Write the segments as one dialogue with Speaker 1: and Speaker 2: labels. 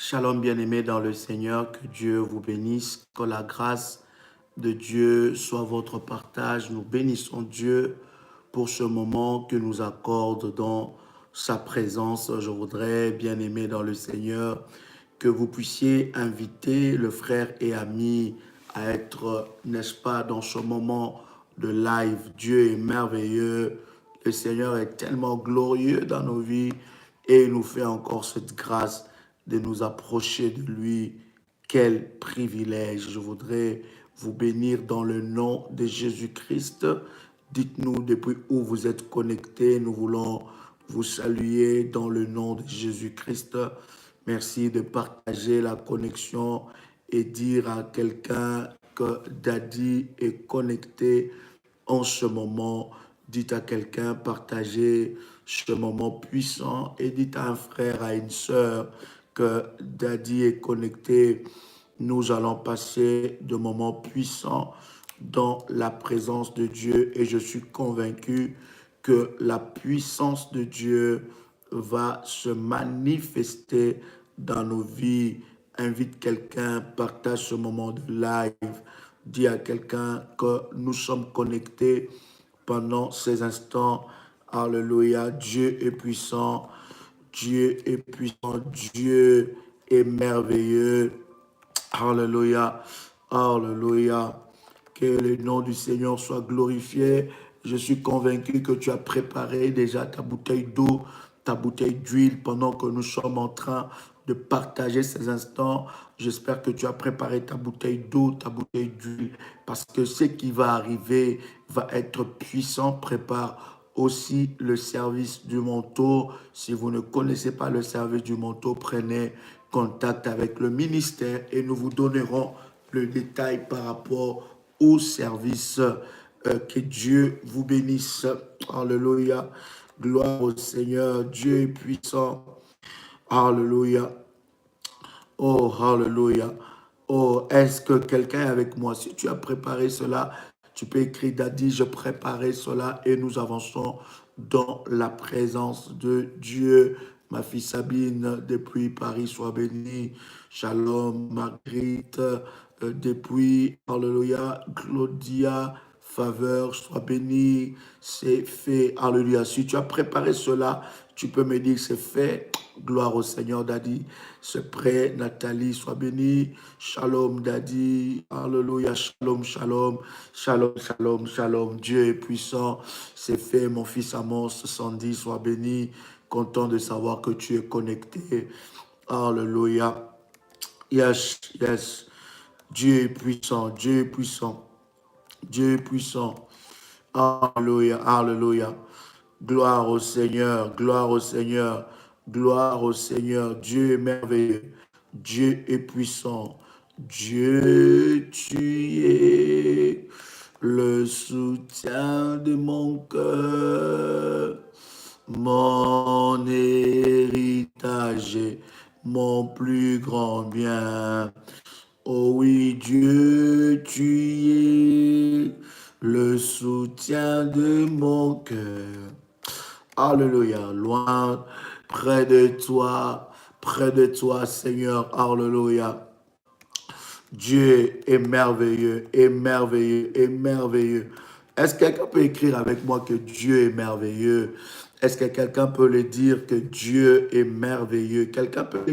Speaker 1: Shalom bien-aimés dans le Seigneur, que Dieu vous bénisse, que la grâce de Dieu soit votre partage. Nous bénissons Dieu pour ce moment que nous accorde dans sa présence. Je voudrais, bien-aimés dans le Seigneur, que vous puissiez inviter le frère et ami à être, n'est-ce pas, dans ce moment de live. Dieu est merveilleux. Le Seigneur est tellement glorieux dans nos vies et il nous fait encore cette grâce de nous approcher de lui. Quel privilège! Je voudrais vous bénir dans le nom de Jésus-Christ. Dites-nous depuis où vous êtes connectés. Nous voulons vous saluer dans le nom de Jésus-Christ. Merci de partager la connexion et dire à quelqu'un que Daddy est connecté en ce moment. Dites à quelqu'un, partagez ce moment puissant et dites à un frère, à une sœur que Daddy est connecté. Nous allons passer de moments puissants dans la présence de Dieu et je suis convaincu que la puissance de Dieu va se manifester dans nos vies. Invite quelqu'un, partage ce moment de live, dis à quelqu'un que nous sommes connectés pendant ces instants. Alléluia, Dieu est puissant, Dieu est puissant, Dieu est merveilleux. Alléluia, alléluia. Que le nom du Seigneur soit glorifié. Je suis convaincu que tu as préparé déjà ta bouteille d'eau, ta bouteille d'huile pendant que nous sommes en train de partager ces instants. J'espère que tu as préparé ta bouteille d'eau, ta bouteille d'huile, parce que ce qui va arriver va être puissant. Prépare aussi le service du manteau. Si vous ne connaissez pas le service du manteau, prenez contact avec le ministère et nous vous donnerons le détail par rapport au service. Que Dieu vous bénisse. Alléluia. Gloire au Seigneur. Dieu est puissant. Alléluia. Oh, alléluia. Oh, est-ce que quelqu'un est avec moi? Si tu as préparé cela, tu peux écrire Daddy, je préparais cela et nous avançons dans la présence de Dieu. Ma fille Sabine, depuis Paris, soit bénie. Shalom, Marguerite, depuis, alléluia, Claudia, faveur, sois bénie. C'est fait, alléluia. Si tu as préparé cela, tu peux me dire c'est fait. Gloire au Seigneur, Daddy. C'est prêt, Nathalie, sois bénie. Shalom, Daddy. Alléluia. Shalom, shalom. Shalom, shalom, shalom. Dieu est puissant. C'est fait, mon fils Amos, Sandy, sois béni. Content de savoir que tu es connecté. Alléluia. Yes, yes. Dieu est puissant. Dieu est puissant. Dieu est puissant. Alléluia. Alléluia. Gloire au Seigneur. Gloire au Seigneur. Gloire au Seigneur. Dieu est merveilleux. Dieu est puissant. Dieu, tu es le soutien de mon cœur, mon héritage, mon plus grand bien. Oh oui, Dieu, tu es le soutien de mon cœur. Alléluia, loin, près de toi, Seigneur, alléluia. Dieu est merveilleux, est merveilleux, est merveilleux. Est-ce que quelqu'un peut écrire avec moi que Dieu est merveilleux? Est-ce que quelqu'un peut le dire que Dieu est merveilleux? Quelqu'un peut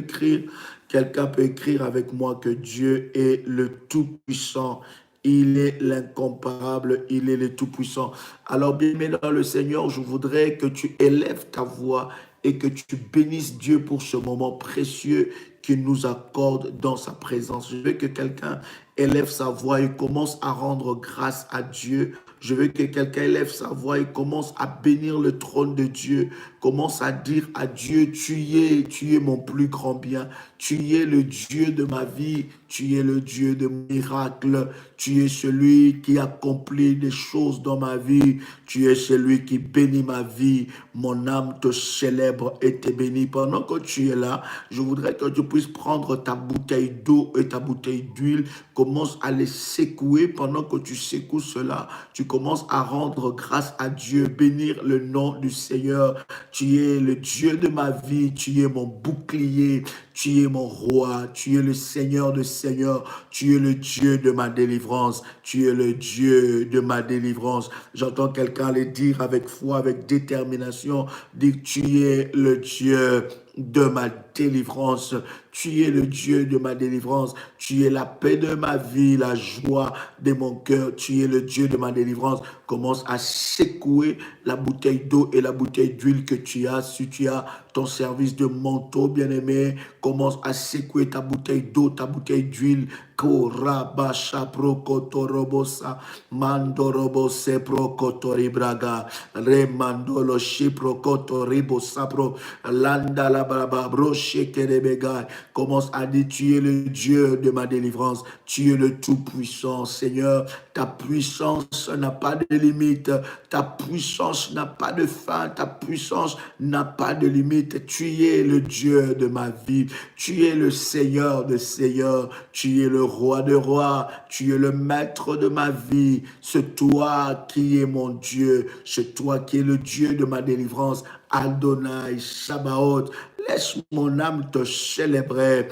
Speaker 1: écrire avec moi que Dieu est le Tout-Puissant. Il est l'incomparable, il est le Tout-Puissant. Alors, bien-aimé dans le Seigneur, je voudrais que tu élèves ta voix et que tu bénisses Dieu pour ce moment précieux qu'il nous accorde dans sa présence. Je veux que quelqu'un élève sa voix et commence à rendre grâce à Dieu. Je veux que quelqu'un élève sa voix et commence à bénir le trône de Dieu. Commence à dire à Dieu, tu es mon plus grand bien. Tu es le Dieu de ma vie. Tu es le Dieu de miracles. Tu es celui qui accomplit des choses dans ma vie. Tu es celui qui bénit ma vie. Mon âme te célèbre et te bénit. Pendant que tu es là, je voudrais que tu puisses prendre ta bouteille d'eau et ta bouteille d'huile. Commence à les secouer. Pendant que tu secoues cela, tu commences à rendre grâce à Dieu, bénir le nom du Seigneur. Tu es le Dieu de ma vie, tu es mon bouclier, tu es mon roi, tu es le Seigneur de Seigneurs, tu es le Dieu de ma délivrance, tu es le Dieu de ma délivrance. J'entends quelqu'un le dire avec foi, avec détermination, dire tu es le Dieu de ma délivrance. Tu es le Dieu de ma délivrance. Tu es la paix de ma vie, la joie de mon cœur. Tu es le Dieu de ma délivrance. Commence à secouer la bouteille d'eau et la bouteille d'huile que tu as. Si tu as ton service de manteau, bien-aimé, commence à secouer ta bouteille d'eau, ta bouteille d'huile. Korabasha prokotorobosa mandorobose prokotoribraga remandolo shiprokotoribosa pro landa la braba broche kerebega. Commence à dire tu es le Dieu de ma délivrance, tu es le tout-puissant Seigneur. Ta puissance n'a pas de limite, ta puissance n'a pas de fin, ta puissance n'a pas de limite. Tu es le Dieu de ma vie, tu es le Seigneur de seigneurs, tu es le roi de rois, tu es le maître de ma vie. C'est toi qui es mon Dieu, c'est toi qui es le Dieu de ma délivrance. Adonai, Sabaoth, laisse mon âme te célébrer,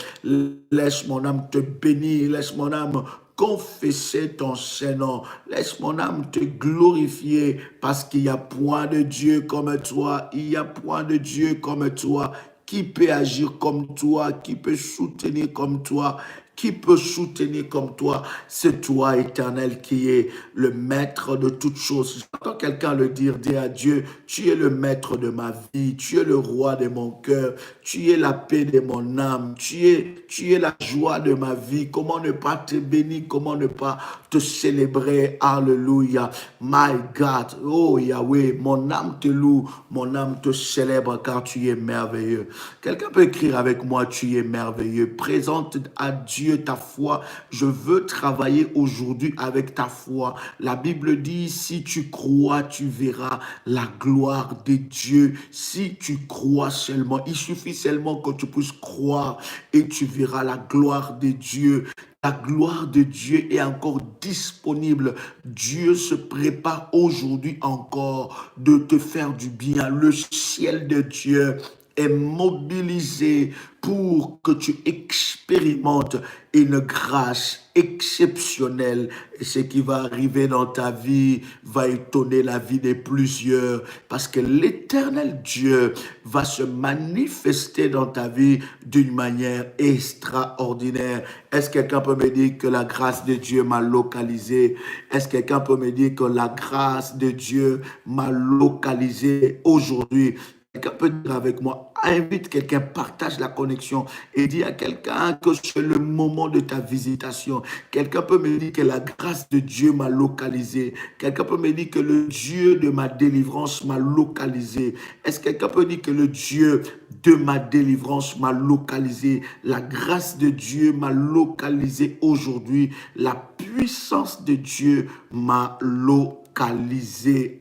Speaker 1: laisse mon âme te bénir, laisse mon âme confesser ton Saint-Nom. Laisse mon âme te glorifier parce qu'il n'y a point de Dieu comme toi. Il n'y a point de Dieu comme toi. Qui peut agir comme toi? Qui peut soutenir comme toi? Qui peut soutenir comme toi? C'est toi, Éternel, qui est le maître de toutes choses. J'entends quelqu'un le dire, dis à Dieu, tu es le maître de ma vie, tu es le roi de mon cœur, tu es la paix de mon âme, tu es la joie de ma vie. Comment ne pas te bénir, comment ne pas te célébrer? Alléluia. My God, oh Yahweh, mon âme te loue, mon âme te célèbre car tu es merveilleux. Quelqu'un peut écrire avec moi, tu es merveilleux. Présente à Dieu ta foi. Je veux travailler aujourd'hui avec ta foi. La Bible dit, si tu crois, tu verras la gloire de Dieu. Si tu crois seulement, il suffit seulement que tu puisses croire et tu verras la gloire de Dieu. La gloire de Dieu est encore disponible. Dieu se prépare aujourd'hui encore de te faire du bien. Le ciel de Dieu est mobilisé pour que tu expérimentes une grâce exceptionnelle. Et ce qui va arriver dans ta vie va étonner la vie de plusieurs parce que l'Éternel Dieu va se manifester dans ta vie d'une manière extraordinaire. Est-ce que quelqu'un peut me dire que la grâce de Dieu m'a localisé? Est-ce que quelqu'un peut me dire que la grâce de Dieu m'a localisé aujourd'hui? Quelqu'un peut dire avec moi, invite quelqu'un, partage la connexion et dis à quelqu'un que c'est le moment de ta visitation. Quelqu'un peut me dire que la grâce de Dieu m'a localisé. Quelqu'un peut me dire que le Dieu de ma délivrance m'a localisé. Est-ce que quelqu'un peut dire que le Dieu de ma délivrance m'a localisé? La grâce de Dieu m'a localisé aujourd'hui. La puissance de Dieu m'a localisé.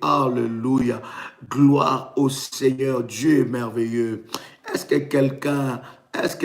Speaker 1: Alléluia. Gloire au Seigneur. Dieu est merveilleux. Est-ce que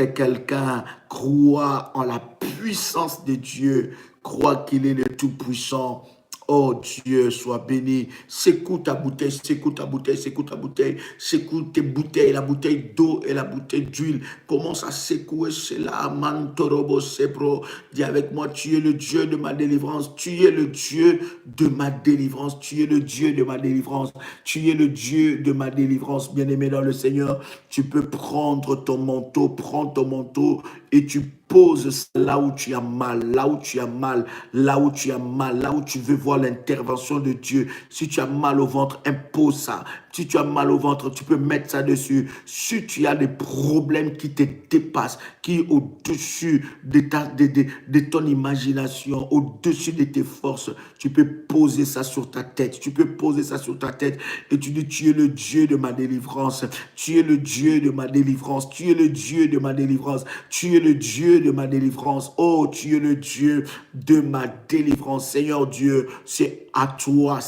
Speaker 1: quelqu'un croit en la puissance de Dieu, croit qu'il est le Tout-Puissant? Oh Dieu, sois béni. Secoue ta bouteille, secoue ta bouteille, secoue ta bouteille, secoue tes bouteilles, la bouteille d'eau et la bouteille d'huile. Commence à secouer cela. Mantorobo sepro. Dis avec moi, tu es le Dieu de ma délivrance. Tu es le Dieu de ma délivrance. Tu es le Dieu de ma délivrance. Tu es le Dieu de ma délivrance. Bien-aimé dans le Seigneur, tu peux prends ton manteau et tu poses là où tu as mal, là où tu as mal, là où tu as mal, là où tu veux voir l'intervention de Dieu. Si tu as mal au ventre, impose ça. Si tu as mal au ventre, tu peux mettre ça dessus. Si tu as des problèmes qui te dépassent, qui est au-dessus de ton imagination, au-dessus de tes forces, tu peux poser ça sur ta tête. Tu peux poser ça sur ta tête et tu dis, tu es le Dieu de ma délivrance. Tu es le Dieu de ma délivrance. Tu es le Dieu de ma délivrance. Tu es le Dieu de ma délivrance. Oh, tu es le Dieu de ma délivrance. Seigneur Dieu, c'est à toi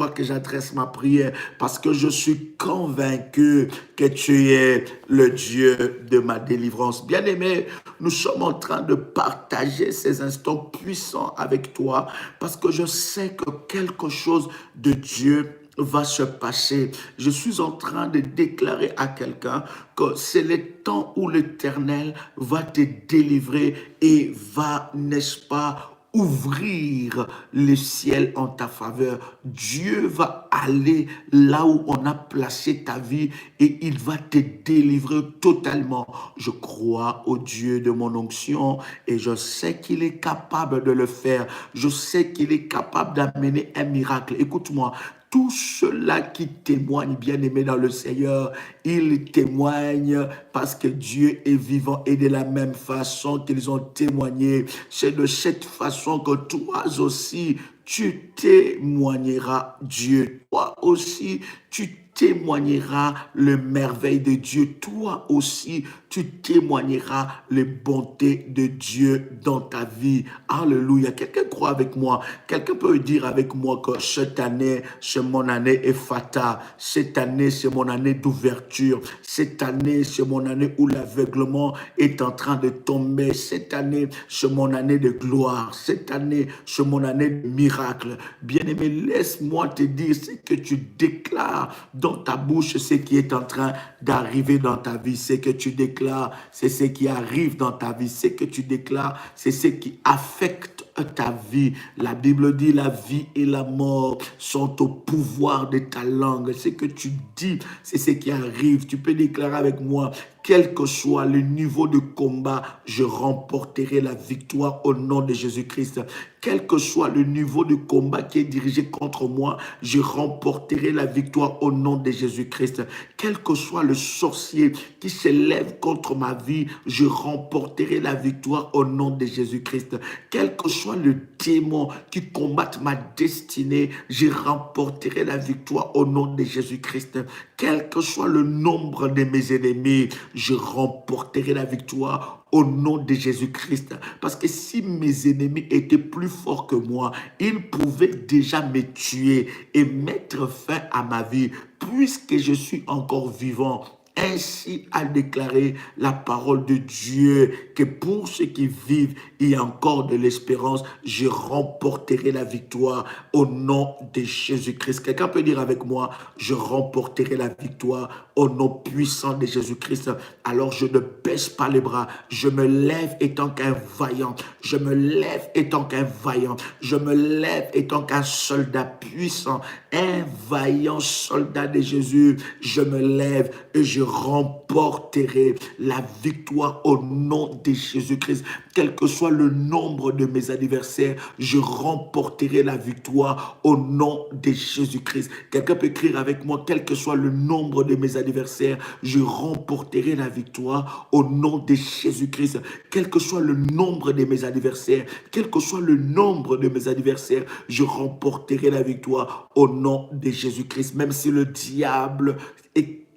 Speaker 1: que j'adresse ma prière parce que je suis convaincu que tu es le Dieu de ma délivrance. Bien-aimé, nous sommes en train de partager ces instants puissants avec toi parce que je sais que quelque chose de Dieu va se passer. Je suis en train de déclarer à quelqu'un que c'est le temps où l'Éternel va te délivrer et va, n'est-ce pas, ouvrir le ciel en ta faveur. Dieu va aller là où on a placé ta vie et il va te délivrer totalement. Je crois au Dieu de mon onction et je sais qu'il est capable de le faire. Je sais qu'il est capable d'amener un miracle. Écoute-moi, tous ceux-là qui témoignent, bien-aimés dans le Seigneur, ils témoignent parce que Dieu est vivant et de la même façon qu'ils ont témoigné. C'est de cette façon que toi aussi, tu témoigneras Dieu. Toi aussi, tu témoigneras le merveille de Dieu. Toi aussi, tu témoigneras les bontés de Dieu dans ta vie. Alléluia. Quelqu'un croit avec moi. Quelqu'un peut dire avec moi que cette année, c'est mon année Ephata. Cette année, c'est mon année d'ouverture. Cette année, c'est mon année où l'aveuglement est en train de tomber. Cette année, c'est mon année de gloire. Cette année, c'est mon année de miracle. Bien-aimé, laisse-moi te dire ce que tu déclares dans ta bouche, ce qui est en train d'arriver dans ta vie. Ce que tu déclares, c'est ce qui arrive dans ta vie. Ce que tu déclares, c'est ce qui affecte ta vie. La Bible dit la vie et la mort sont au pouvoir de ta langue. Ce que tu dis, c'est ce qui arrive. Tu peux déclarer avec moi, quel que soit le niveau de combat, je remporterai la victoire au nom de Jésus-Christ. Quel que soit le niveau de combat qui est dirigé contre moi, je remporterai la victoire au nom de Jésus-Christ. Quel que soit le sorcier qui s'élève contre ma vie, je remporterai la victoire au nom de Jésus-Christ. Quel que soit le démon qui combatte ma destinée, je remporterai la victoire au nom de Jésus-Christ. Quel que soit le nombre de mes ennemis, je remporterai la victoire au nom de Jésus-Christ. Parce que si mes ennemis étaient plus forts que moi, ils pouvaient déjà me tuer et mettre fin à ma vie. Puisque je suis encore vivant, ainsi a déclaré la parole de Dieu, que pour ceux qui vivent, il y a encore de l'espérance. Je remporterai la victoire au nom de Jésus-Christ. Quelqu'un peut dire avec moi, je remporterai la victoire au nom puissant de Jésus-Christ. Alors je ne baisse pas les bras, je me lève étant qu'un vaillant, je me lève étant qu'un vaillant, je me lève étant qu'un soldat puissant, un vaillant soldat de Jésus. Je me lève et je remporterai la victoire au nom de Jésus-Christ. Quel que soit le nombre de mes adversaires, je remporterai la victoire au nom de Jésus-Christ. Quelqu'un peut écrire avec moi, quel que soit le nombre de mes adversaires, je remporterai la victoire au nom de Jésus-Christ. Quel que soit le nombre de mes adversaires, quel que soit le nombre de mes adversaires, je remporterai la victoire au nom de Jésus-Christ. Même si le diable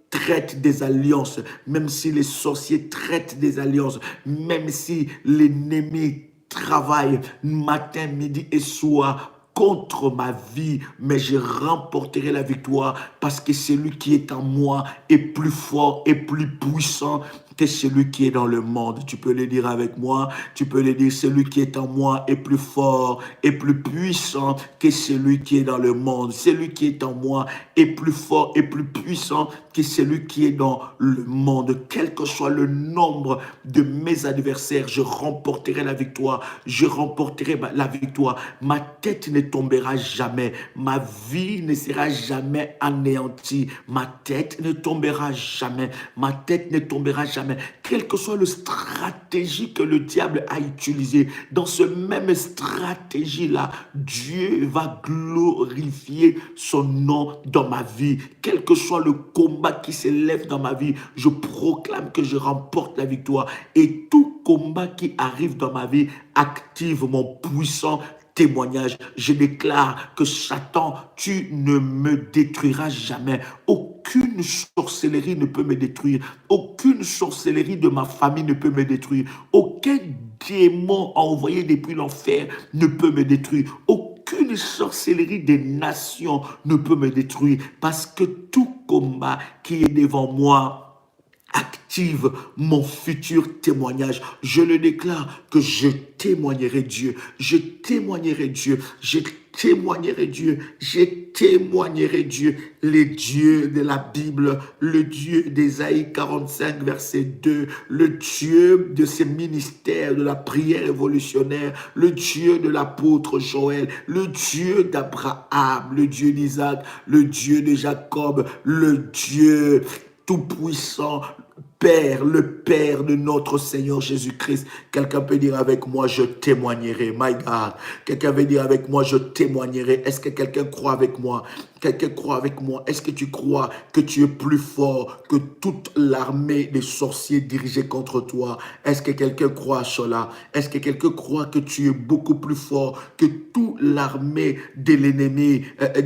Speaker 1: traite des alliances, même si les sorciers traitent des alliances, même si l'ennemi travaille matin, midi et soir contre ma vie, mais je remporterai la victoire parce que celui qui est en moi est plus fort et plus puissant que celui qui est dans le monde. Tu peux le dire avec moi, tu peux le dire, celui qui est en moi est plus fort et plus puissant que celui qui est dans le monde. Celui qui est en moi est plus fort et plus puissant que celui qui est dans le monde. Quel que soit le nombre de mes adversaires, je remporterai la victoire. Je remporterai la victoire. Ma tête ne tombera jamais. Ma vie ne sera jamais anéantie. Ma tête ne tombera jamais. Ma tête ne tombera jamais. Quelle que soit la stratégie que le diable a utilisée, dans ce même stratégie-là, Dieu va glorifier son nom dans ma vie. Quel que soit le combat qui s'élève dans ma vie, je proclame que je remporte la victoire. Et tout combat qui arrive dans ma vie active mon puissant témoignage. Je déclare que Satan, tu ne me détruiras jamais. Aucune sorcellerie ne peut me détruire. Aucune sorcellerie de ma famille ne peut me détruire. Aucun démon envoyé depuis l'enfer ne peut me détruire. Aucune sorcellerie des nations ne peut me détruire. Parce que tout combat qui est devant moi active mon futur témoignage. Je le déclare que je témoignerai Dieu. Je témoignerai Dieu. Je témoignerai Dieu. Je témoignerai Dieu. Les dieux de la Bible, le Dieu d'Ésaïe 45, verset 2, le Dieu de ces ministères de la prière révolutionnaire, le Dieu de l'apôtre Joël, le Dieu d'Abraham, le Dieu d'Isaac, le Dieu de Jacob, le Dieu tout-puissant, Père, le Père de notre Seigneur Jésus-Christ. Quelqu'un peut dire avec moi, je témoignerai. My God. Quelqu'un veut dire avec moi, je témoignerai. Est-ce que quelqu'un croit avec moi? Quelqu'un croit avec moi? Est-ce que tu crois que tu es plus fort que toute l'armée des sorciers dirigés contre toi? Est-ce que quelqu'un croit à cela? Est-ce que quelqu'un croit que tu es beaucoup plus fort que toute l'armée de l'ennemi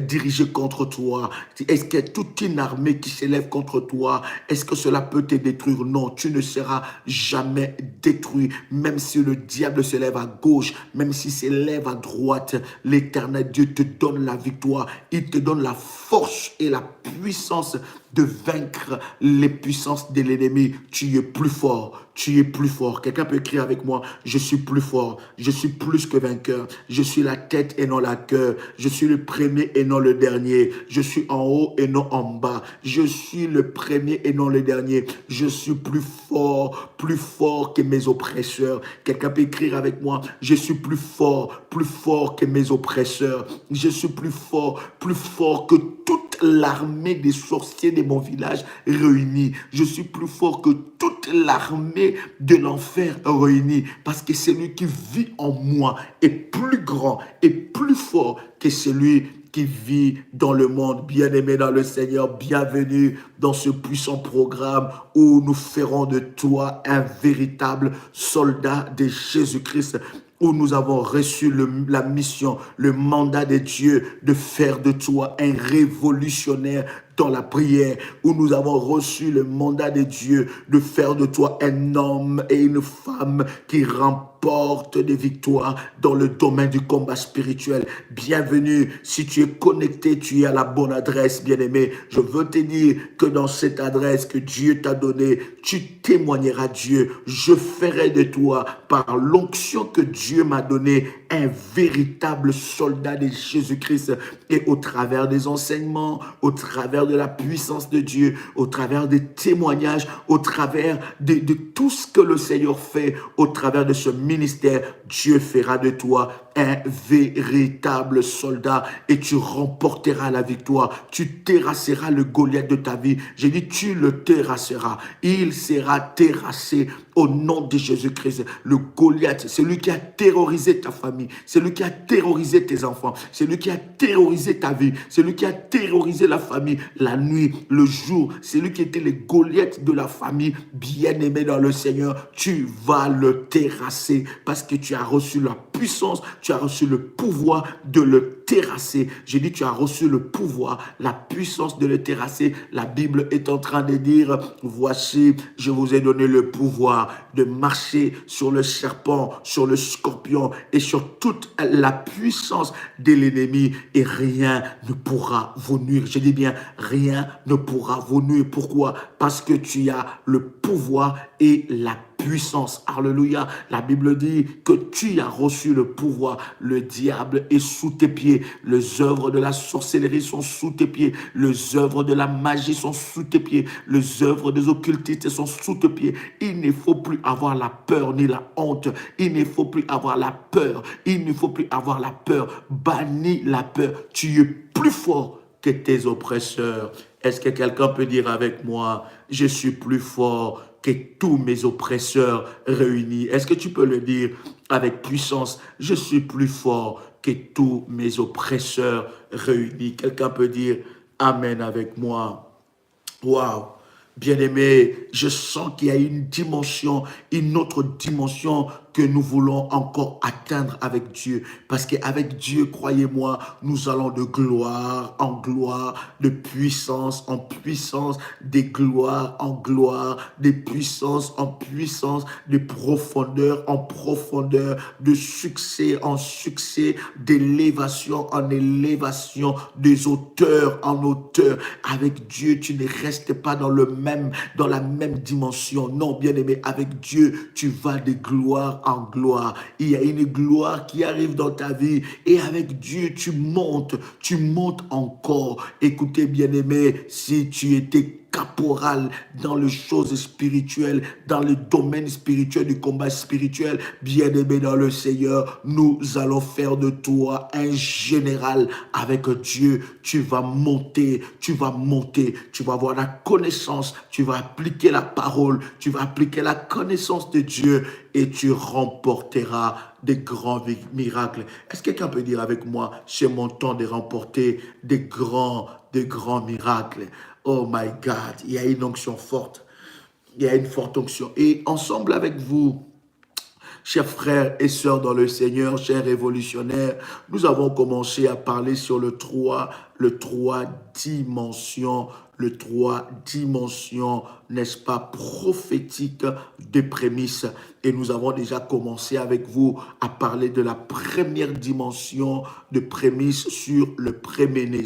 Speaker 1: dirigée contre toi? Est-ce que toute une armée qui s'élève contre toi, est-ce que cela peut te détruire? Non, tu ne seras jamais détruit. Même si le diable se lève à gauche, même s'il se lève à droite, l'Éternel Dieu te donne la victoire. Il te donne la force et la puissance de vaincre les puissances de l'ennemi. Tu es plus fort. Tu es plus fort. Quelqu'un peut écrire avec moi, je suis plus fort. Je suis plus que vainqueur. Je suis la tête et non la queue. Je suis le premier et non le dernier. Je suis en haut et non en bas. Je suis le premier et non le dernier. Je suis plus fort que mes oppresseurs. Quelqu'un peut écrire avec moi, je suis plus fort que mes oppresseurs. Je suis plus fort que toute l'armée des sorciers de mon village réunis. Je suis plus fort que toute l'armée de l'enfer réunie, parce que celui qui vit en moi est plus grand et plus fort que celui qui vit dans le monde. Bien-aimé dans le Seigneur, bienvenue dans ce puissant programme où nous ferons de toi un véritable soldat de Jésus-Christ, où nous avons reçu la mission, le mandat de Dieu de faire de toi un révolutionnaire dans la prière, où nous avons reçu le mandat de Dieu de faire de toi un homme et une femme qui remportent des victoires dans le domaine du combat spirituel. Bienvenue, si tu es connecté, tu es à la bonne adresse, bien-aimé. Je veux te dire que dans cette adresse que Dieu t'a donnée, tu témoigneras Dieu. Je ferai de toi, par l'onction que Dieu m'a donnée, un véritable soldat de Jésus-Christ. Et au travers des enseignements, au travers de la puissance de Dieu, au travers des témoignages, au travers de tout ce que le Seigneur fait, au travers de ce ministère, Dieu fera de toi un véritable soldat et tu remporteras la victoire. Tu terrasseras le Goliath de ta vie. J'ai dit, tu le terrasseras. Il sera terrassé au nom de Jésus-Christ. Le Goliath, celui qui a terrorisé ta famille, celui qui a terrorisé tes enfants, celui qui a terrorisé ta vie, celui qui a terrorisé la famille, la nuit, le jour, celui qui était le Goliath de la famille, bien-aimé dans le Seigneur, tu vas le terrasser parce que tu as reçu la puissance, tu as reçu le pouvoir de le terrasser. J'ai dit, tu as reçu le pouvoir, la puissance de le terrasser. La Bible est en train de dire, voici, je vous ai donné le pouvoir de marcher sur le serpent, sur le scorpion et sur toute la puissance de l'ennemi et rien ne pourra vous nuire. Je dis bien, rien ne pourra vous nuire. Pourquoi? Parce que tu as le pouvoir et la puissance. Alléluia. La Bible dit que tu as reçu le pouvoir. Le diable est sous tes pieds. Les œuvres de la sorcellerie sont sous tes pieds. Les œuvres de la magie sont sous tes pieds. Les œuvres des occultistes sont sous tes pieds. Il ne faut plus avoir la peur ni la honte. Il ne faut plus avoir la peur. Il ne faut plus avoir la peur. Bannis la peur. Tu es plus fort que tes oppresseurs. Est-ce que quelqu'un peut dire avec moi, je suis plus fort que tous mes oppresseurs réunis? Est-ce que tu peux le dire avec puissance? Je suis plus fort que tous mes oppresseurs réunis. Quelqu'un peut dire Amen avec moi. Waouh! Bien-aimé, je sens qu'il y a une dimension, une autre dimension que nous voulons encore atteindre avec Dieu. Parce qu'avec Dieu, croyez-moi, nous allons de gloire en gloire, de puissance en puissance, des gloires en gloire, des puissances en puissance, de profondeur en profondeur, de succès en succès, d'élévation en élévation, des hauteurs en hauteur. Avec Dieu, tu ne restes pas dans la même dimension. Non, bien-aimé, avec Dieu, tu vas de gloire en gloire. Il y a une gloire qui arrive dans ta vie et avec Dieu, tu montes encore. Écoutez, bien-aimé, si tu étais caporal dans les choses spirituelles, dans le domaine spirituel, du combat spirituel, bien-aimé dans le Seigneur, nous allons faire de toi un général avec Dieu. Tu vas monter, tu vas avoir la connaissance, tu vas appliquer la parole, tu vas appliquer la connaissance de Dieu et tu remporteras des grands miracles. Est-ce que quelqu'un peut dire avec moi, c'est mon temps de remporter des grands miracles? Oh my God, il y a une onction forte. Il y a une forte onction. Et ensemble avec vous, chers frères et sœurs dans le Seigneur, chers révolutionnaires, nous avons commencé à parler sur le 3 dimensions, n'est-ce pas, prophétique des prémices. Et nous avons déjà commencé avec vous à parler de la première dimension de prémices sur le premier-né.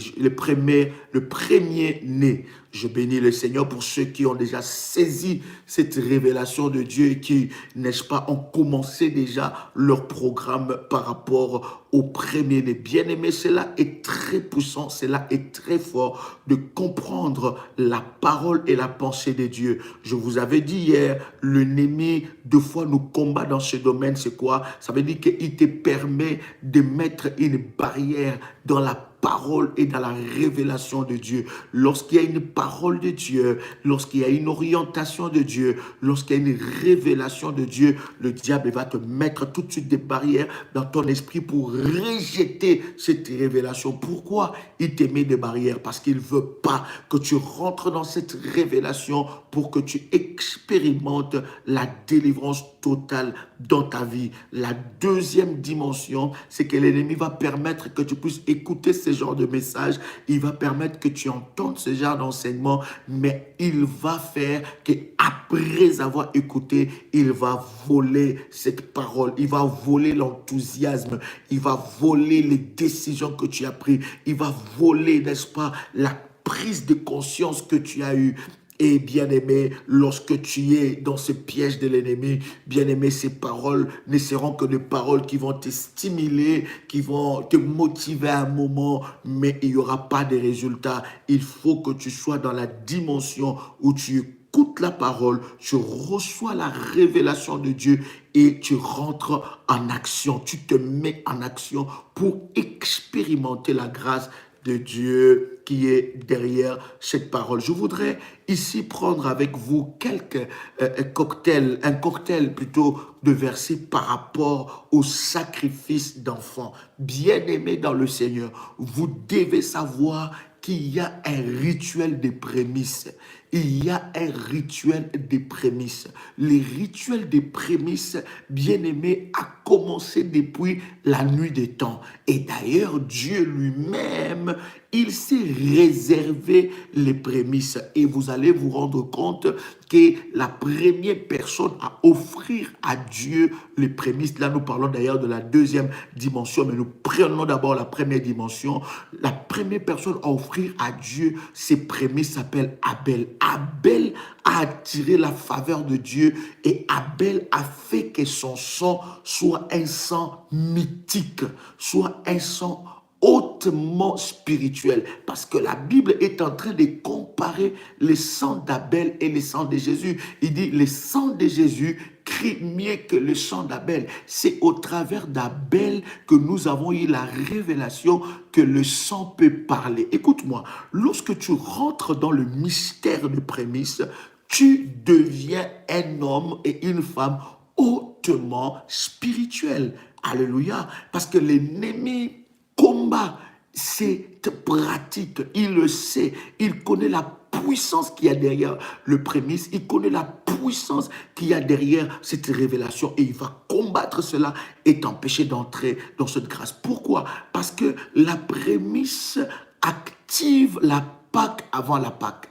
Speaker 1: Je bénis le Seigneur pour ceux qui ont déjà saisi cette révélation de Dieu et qui, n'est-ce pas, ont commencé déjà leur programme par rapport au premier-né. Bien-aimé, cela est très puissant, cela est très fort de comprendre la parole et la pensée de Dieu. Je vous avais dit hier, l'ennemi, deux fois, nous combat dans ce domaine. C'est quoi? Ça veut dire qu'il te permet de mettre une barrière dans la parole et dans la révélation de Dieu. Lorsqu'il y a une parole de Dieu, lorsqu'il y a une orientation de Dieu, lorsqu'il y a une révélation de Dieu, le diable va te mettre tout de suite des barrières dans ton esprit pour rejeter cette révélation. Pourquoi il te met des barrières? Parce qu'il ne veut pas que tu rentres dans cette révélation pour que tu expérimentes la délivrance totale dans ta vie. La deuxième dimension, c'est que l'ennemi va permettre que tu puisses écouter ce genre de message. Il va permettre que tu entendes ce genre d'enseignement, mais il va faire qu'après avoir écouté, il va voler cette parole. Il va voler l'enthousiasme. Il va voler les décisions que tu as prises. Il va voler, n'est-ce pas, la prise de conscience que tu as eue. Et bien-aimé, lorsque tu es dans ce piège de l'ennemi, bien-aimé, ces paroles ne seront que des paroles qui vont te stimuler, qui vont te motiver à un moment, mais il n'y aura pas de résultats. Il faut que tu sois dans la dimension où tu écoutes la parole, tu reçois la révélation de Dieu et tu rentres en action. Tu te mets en action pour expérimenter la grâce de Dieu qui est derrière cette parole. Je voudrais ici prendre avec vous quelques un cocktail plutôt de versets par rapport au sacrifice d'enfants. Bien-aimés dans le Seigneur, vous devez savoir qu'il y a un rituel des prémices. Il y a un rituel des prémices. Le rituel des prémices, bien-aimé, a commencé depuis la nuit des temps. Et d'ailleurs, Dieu lui-même, il s'est réservé les prémices. Et vous allez vous rendre compte que la première personne à offrir à Dieu les prémices, là nous parlons d'ailleurs de la deuxième dimension, mais nous prenons d'abord la première dimension. La première personne à offrir à Dieu ces prémices s'appelle Abel. Abel a attiré la faveur de Dieu et Abel a fait que son sang soit un sang mythique, soit un sang hautement spirituel, parce que la Bible est en train de comparer le sang d'Abel et le sang de Jésus. Il dit le sang de Jésus crie mieux que le sang d'Abel. C'est au travers d'Abel que nous avons eu la révélation que le sang peut parler. Écoute-moi, lorsque tu rentres dans le mystère de prémices, tu deviens un homme et une femme hautement spirituels. Alléluia. Parce que l'ennemi combat cette pratique, il le sait, il connaît la puissance qu'il y a derrière le prémisse, il connaît la puissance qu'il y a derrière cette révélation et il va combattre cela et t'empêcher d'entrer dans cette grâce. Pourquoi? Parce que la prémisse active la Pâque avant la Pâque.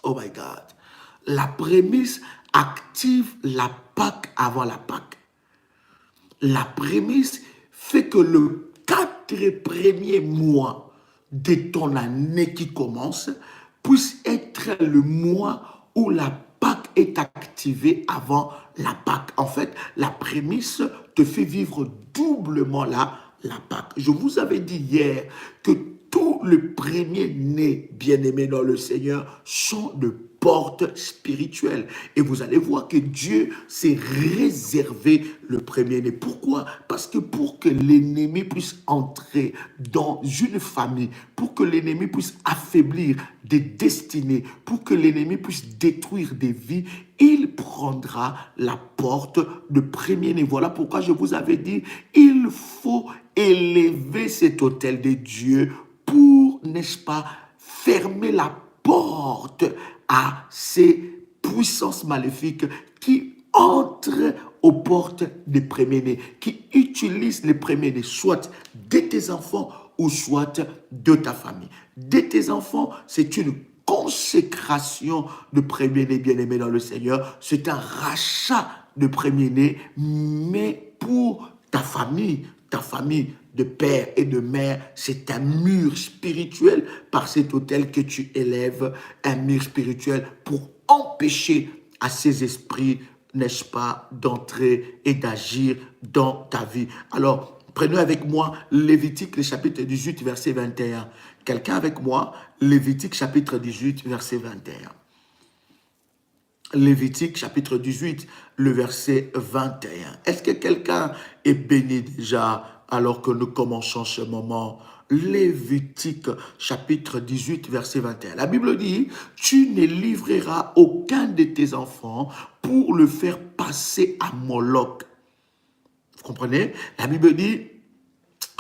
Speaker 1: Oh my God. La prémisse active la Pâque avant la Pâque. La prémisse fait que le 4 premiers mois de ton année qui commence puisse être le mois où la Pâque est activée avant la Pâque. En fait, la prémisse te fait vivre doublement la Pâque. Je vous avais dit hier que tous les premiers-nés bien-aimés dans le Seigneur sont de porte spirituelle. Et vous allez voir que Dieu s'est réservé le premier-né. Pourquoi? Parce que pour que l'ennemi puisse entrer dans une famille, pour que l'ennemi puisse affaiblir des destinées, pour que l'ennemi puisse détruire des vies, il prendra la porte de premier-né. Voilà pourquoi je vous avais dit, il faut élever cet autel de Dieu pour, n'est-ce pas, fermer la porte à ces puissances maléfiques qui entrent aux portes des premiers-nés, qui utilisent les premiers-nés, soit de tes enfants ou soit de ta famille. De tes enfants, c'est une consécration de premier-né bien-aimé dans le Seigneur, c'est un rachat de premier-né, mais pour ta famille de père et de mère, c'est un mur spirituel par cet autel que tu élèves, un mur spirituel pour empêcher à ces esprits, n'est-ce pas, d'entrer et d'agir dans ta vie. Alors, prenez avec moi Lévitique, le chapitre 18, verset 21. Quelqu'un avec moi, Lévitique, chapitre 18, verset 21. Lévitique chapitre 18, le verset 21. Est-ce que quelqu'un est béni déjà alors que nous commençons ce moment? Lévitique chapitre 18, verset 21. La Bible dit, tu ne livreras aucun de tes enfants pour le faire passer à Moloch. Vous comprenez? La Bible dit,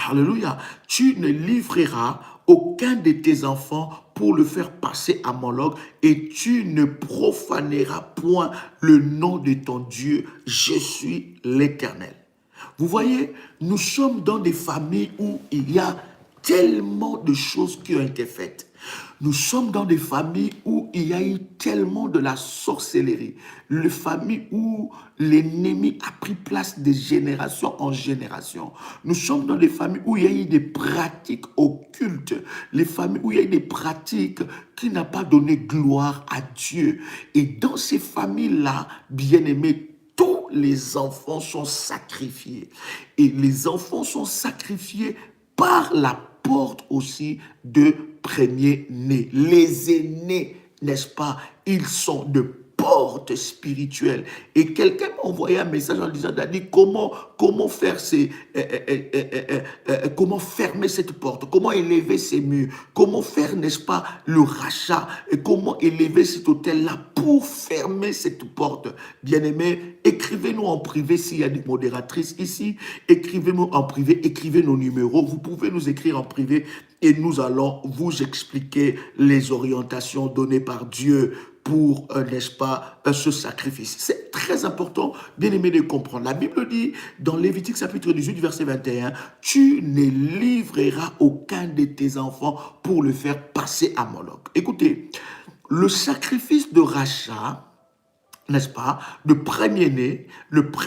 Speaker 1: alléluia, tu ne livreras aucun de tes enfants pour le faire passer à Moloch et tu ne profaneras point le nom de ton Dieu. Je suis l'Éternel. Vous voyez, nous sommes dans des familles où il y a tellement de choses qui ont été faites. Nous sommes dans des familles où il y a eu tellement de la sorcellerie. Les familles où l'ennemi a pris place de génération en génération. Nous sommes dans des familles où il y a eu des pratiques occultes. Les familles où il y a eu des pratiques qui n'ont pas donné gloire à Dieu. Et dans ces familles-là, bien-aimés, tous les enfants sont sacrifiés. Et les enfants sont sacrifiés par la porte aussi de premier-né. Les aînés, n'est-ce pas, ils sont de porte spirituelle. Et quelqu'un m'a envoyé un message en disant, Dani, comment faire comment fermer cette porte, comment élever ces murs, comment faire, n'est-ce pas, le rachat, et comment élever cet hôtel-là pour fermer cette porte. Bien-aimés, écrivez-nous en privé s'il y a des modératrices ici, écrivez-nous en privé, écrivez nos numéros, vous pouvez nous écrire en privé et nous allons vous expliquer les orientations données par Dieu pour, n'est-ce pas, ce sacrifice. C'est très important, bien aimé, de comprendre. La Bible dit, dans Lévitique chapitre 18, verset 21, « Tu ne livreras aucun de tes enfants pour le faire passer à Moloch. » Écoutez, le sacrifice de rachat, n'est-ce pas, le premier-né,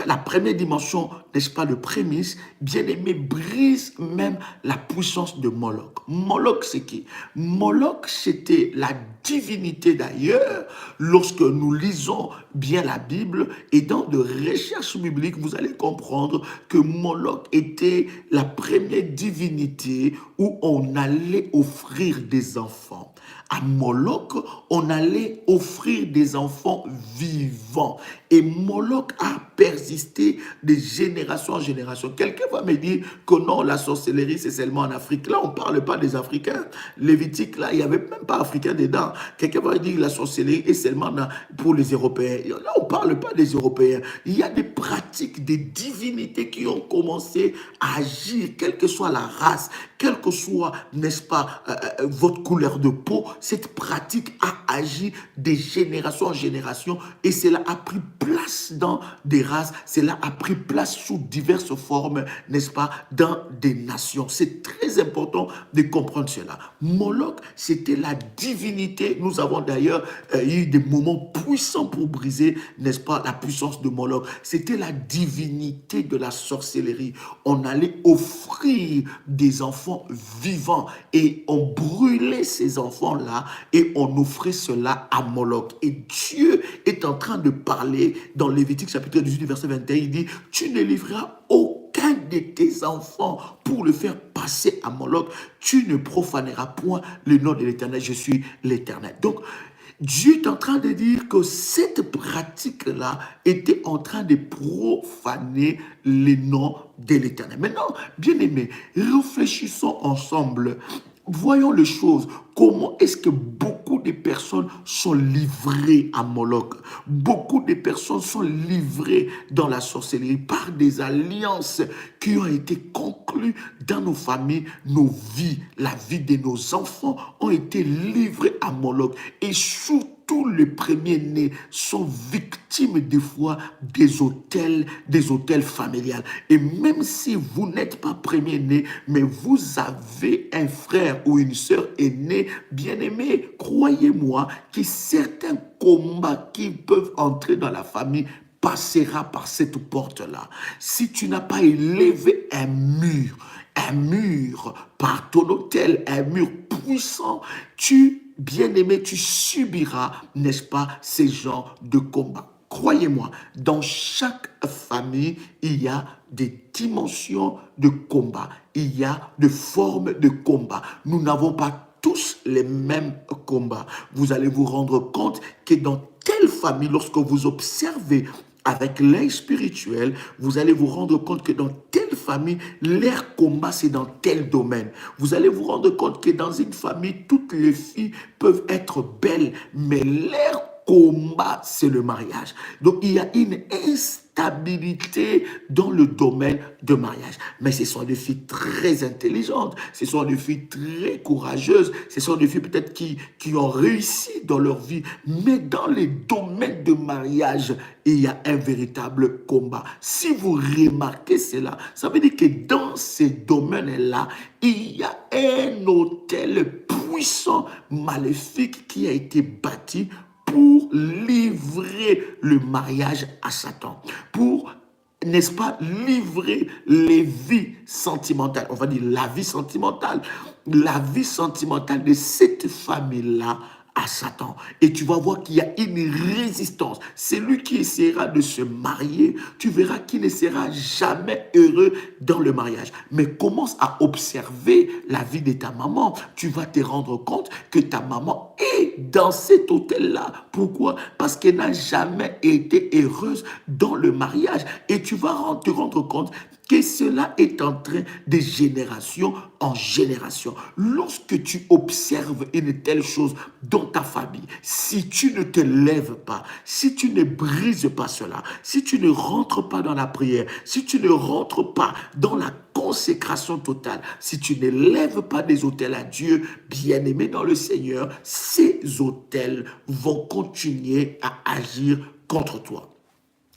Speaker 1: la première dimension, n'est-ce pas, le prémisse, bien-aimé, brise même la puissance de Moloch. Moloch, c'est qui? Moloch, c'était la divinité d'ailleurs. Lorsque nous lisons bien la Bible et dans de recherches bibliques, vous allez comprendre que Moloch était la première divinité où on allait offrir des enfants. À Moloch, on allait offrir des enfants vivants. Et Moloch a persisté de génération en génération. Quelqu'un va me dire que non, la sorcellerie, c'est seulement en Afrique. Là, on ne parle pas des Africains. Lévitique, là, il n'y avait même pas Africains dedans. Quelqu'un va dire que la sorcellerie est seulement pour les Européens. Là, on ne parle pas des Européens. Il y a des pratiques, des divinités qui ont commencé à agir, quelle que soit la race, quelle que soit, n'est-ce pas, votre couleur de peau. Cette pratique a agi de génération en génération et cela a pris place dans des races, cela a pris place sous diverses formes, n'est-ce pas, dans des nations. C'est très important de comprendre cela. Moloch, c'était la divinité. Nous avons d'ailleurs eu des moments puissants pour briser, n'est-ce pas, la puissance de Moloch. C'était la divinité de la sorcellerie. On allait offrir des enfants vivants et on brûlait ces enfants-là et on offrait cela à Moloch. Et Dieu est en train de parler dans Lévitique chapitre 18, verset 21. Il dit, tu ne livreras aucun de tes enfants pour le faire passer à Moloch. Tu ne profaneras point le nom de l'Éternel. Je suis l'Éternel. Donc, Dieu est en train de dire que cette pratique-là était en train de profaner le nom de l'Éternel. Maintenant, bien aimés, réfléchissons ensemble. Voyons les choses. Comment est-ce que beaucoup de personnes sont livrées à Moloch? Beaucoup de personnes sont livrées dans la sorcellerie par des alliances qui ont été conclues dans nos familles, nos vies, la vie de nos enfants ont été livrées à Moloch. Et surtout les premiers-nés sont victimes des fois des hôtels familiales. Et même si vous n'êtes pas premier-né, mais vous avez un frère ou une sœur aînée, bien-aimé, croyez-moi que certains combats qui peuvent entrer dans la famille passera par cette porte-là. Si tu n'as pas élevé un mur par ton hôtel, un mur puissant, bien-aimé, tu subiras, n'est-ce pas, ces genres de combats. Croyez-moi, dans chaque famille, il y a des dimensions de combat. Il y a des formes de combat. Nous n'avons pas tous les mêmes combats. Vous allez vous rendre compte que dans telle famille, lorsque vous observez avec l'œil spirituel, vous allez vous rendre compte que dans telle famille, leur combat, c'est dans tel domaine. Vous allez vous rendre compte que dans une famille, toutes les filles peuvent être belles, mais leur combat, c'est le mariage. Donc, il y a une instabilité dans le domaine de mariage. Mais ce sont des filles très intelligentes, ce sont des filles très courageuses, ce sont des filles peut-être qui ont réussi dans leur vie. Mais dans les domaines de mariage, il y a un véritable combat. Si vous remarquez cela, ça veut dire que dans ces domaines-là, il y a un hôtel puissant, maléfique qui a été bâti pour livrer le mariage à Satan, pour, n'est-ce pas, livrer les vies sentimentales, on va dire la vie sentimentale de cette famille-là à Satan. Et tu vas voir qu'il y a une résistance. Celui qui essaiera de se marier, tu verras qu'il ne sera jamais heureux dans le mariage. Mais commence à observer la vie de ta maman. Tu vas te rendre compte que ta maman est dans cet hôtel-là. Pourquoi? Parce qu'elle n'a jamais été heureuse dans le mariage. Et tu vas te rendre compte que cela est en train de génération en génération. Lorsque tu observes une telle chose dans ta famille, si tu ne te lèves pas, si tu ne brises pas cela, si tu ne rentres pas dans la prière, si tu ne rentres pas dans la consécration totale, si tu ne lèves pas des autels à Dieu, bien-aimé dans le Seigneur, ces autels vont continuer à agir contre toi.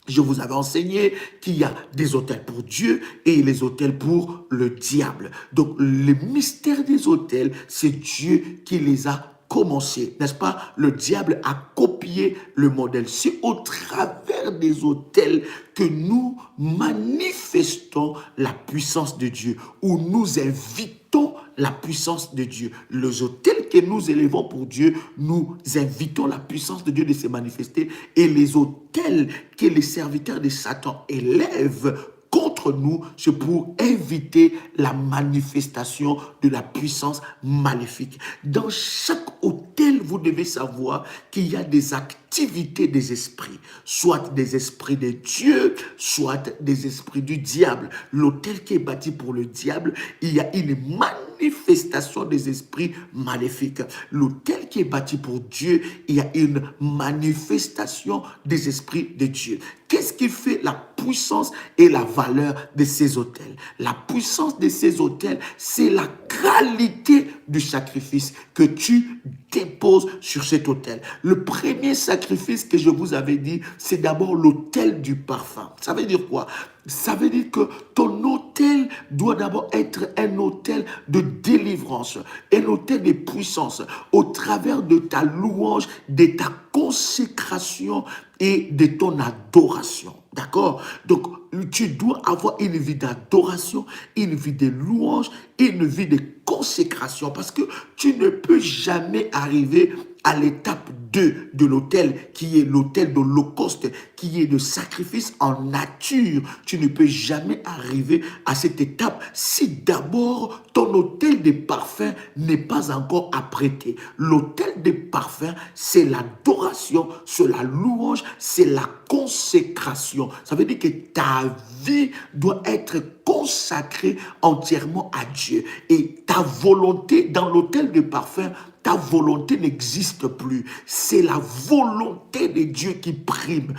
Speaker 1: Je vous avais enseigné qu'il y a des autels pour Dieu et les autels pour le diable. Donc, le mystère des autels, c'est Dieu qui les a commencés, n'est-ce pas? Le diable a copié le modèle. C'est au travers des autels que nous manifestons la puissance de Dieu, où nous invitons la puissance de Dieu. Les autels que nous élevons pour Dieu, nous invitons la puissance de Dieu de se manifester, et les autels que les serviteurs de Satan élèvent contre nous, c'est pour éviter la manifestation de la puissance maléfique. Dans chaque hôtel, vous devez savoir qu'il y a des activités des esprits, soit des esprits de Dieu, soit des esprits du diable. L'hôtel qui est bâti pour le diable, il y a une manifestation des esprits maléfiques. L'hôtel qui est bâti pour Dieu, il y a une manifestation des esprits de Dieu. Qu'est-ce qui fait la puissance et la valeur de ces hôtels? La puissance de ces hôtels, c'est la qualité du sacrifice que tu déposes sur cet autel. Le premier sacrifice que je vous avais dit, c'est d'abord l'autel du parfum. Ça veut dire quoi? Ça veut dire que ton autel doit d'abord être un autel de délivrance, un autel de puissance, au travers de ta louange, de ta consécration et de ton adoration. D'accord? Donc, tu dois avoir une vie d'adoration, une vie de louange, une vie de consécration, parce que tu ne peux jamais arriver à l'étape 2 de l'autel, qui est l'autel de l'holocauste, qui est le sacrifice en nature. Tu ne peux jamais arriver à cette étape si d'abord ton autel de parfum n'est pas encore apprêté. L'autel de parfum, c'est l'adoration, c'est la louange, c'est la consécration. Ça veut dire que ta vie doit être consacrée entièrement à Dieu. Et ta volonté dans l'autel de parfum, ta volonté n'existe plus. C'est la volonté de Dieu qui prime.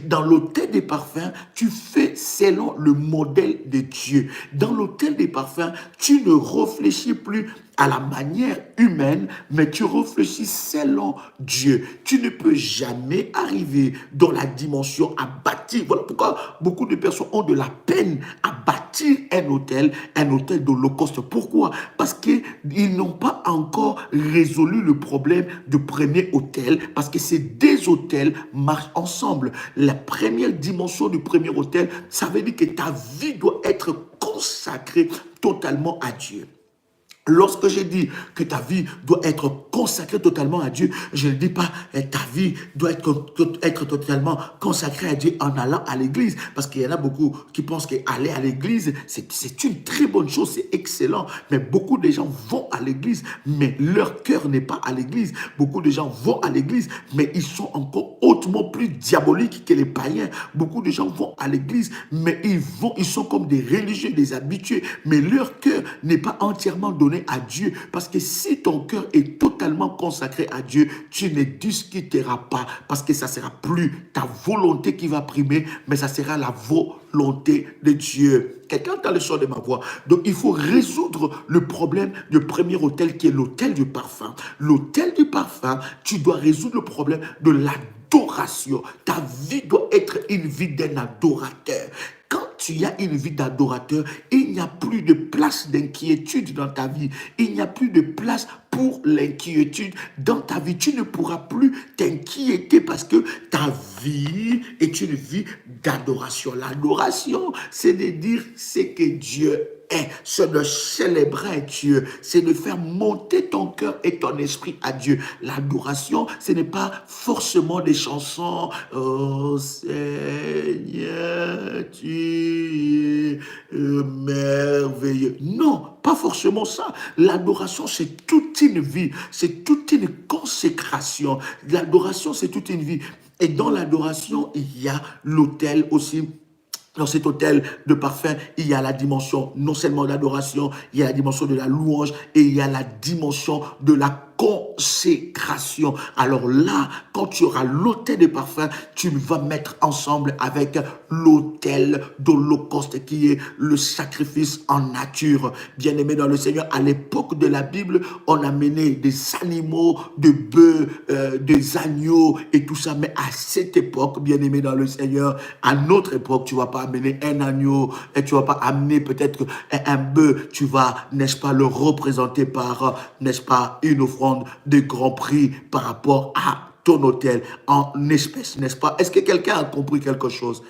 Speaker 1: Dans l'autel des parfums, tu fais selon le modèle de Dieu. Dans l'autel des parfums, tu ne réfléchis plus à la manière humaine, mais tu réfléchis selon Dieu. Tu ne peux jamais arriver dans la dimension à bâtir. Voilà pourquoi beaucoup de personnes ont de la peine à bâtir un hôtel d'holocauste. Pourquoi? Parce qu'ils n'ont pas encore résolu le problème du premier hôtel, parce que ces deux hôtels marchent ensemble. La première dimension du premier hôtel, ça veut dire que ta vie doit être consacrée totalement à Dieu. Lorsque je dis que ta vie doit être consacrée totalement à Dieu, je ne dis pas ta vie doit être totalement consacrée à Dieu en allant à l'église. Parce qu'il y en a beaucoup qui pensent qu'aller à l'église, c'est une très bonne chose, c'est excellent. Mais beaucoup de gens vont à l'église, mais leur cœur n'est pas à l'église. Beaucoup de gens vont à l'église, mais ils sont encore hautement plus diaboliques que les païens. Beaucoup de gens vont à l'église, mais ils sont comme des religieux, des habitués. Mais leur cœur n'est pas entièrement donné à Dieu, parce que si ton cœur est totalement consacré à Dieu, tu ne discuteras pas, parce que ça sera plus ta volonté qui va primer, mais ça sera la volonté de Dieu. Quelqu'un entend le son de ma voix? Donc il faut résoudre le problème du premier hôtel, qui est l'hôtel du parfum. L'hôtel du parfum, tu dois résoudre le problème de l'adoration. Ta vie doit être une vie d'un adorateur. Quand tu as une vie d'adorateur, il n'y a plus de place d'inquiétude dans ta vie. Il n'y a plus de place pour l'inquiétude dans ta vie. Tu ne pourras plus t'inquiéter parce que ta vie est une vie d'adoration. L'adoration, c'est de dire ce que Dieu est, c'est de célébrer Dieu, c'est de faire monter ton cœur et ton esprit à Dieu. L'adoration, ce n'est pas forcément des chansons. Oh Seigneur, tu es merveilleux. Non, pas forcément ça. L'adoration, c'est toute une vie, c'est toute une consécration. L'adoration, c'est toute une vie. Et dans l'adoration, il y a l'autel aussi. Dans cet hôtel de parfum, il y a la dimension non seulement d'adoration, il y a la dimension de la louange et il y a la dimension de la consécration. Alors là, quand tu auras l'autel de parfum, tu vas mettre ensemble avec l'autel d'holocauste qui est le sacrifice en nature. Bien-aimé dans le Seigneur, à l'époque de la Bible, on a mené des animaux, des bœufs, des agneaux et tout ça. Mais à cette époque, bien-aimé dans le Seigneur, à notre époque, tu ne vas pas amener un agneau et tu ne vas pas amener peut-être un bœuf. Tu vas, n'est-ce pas, le représenter par, n'est-ce pas, une offrande de grand prix par rapport à ton autel en espèces, n'est-ce pas? Est-ce que quelqu'un a compris quelque chose?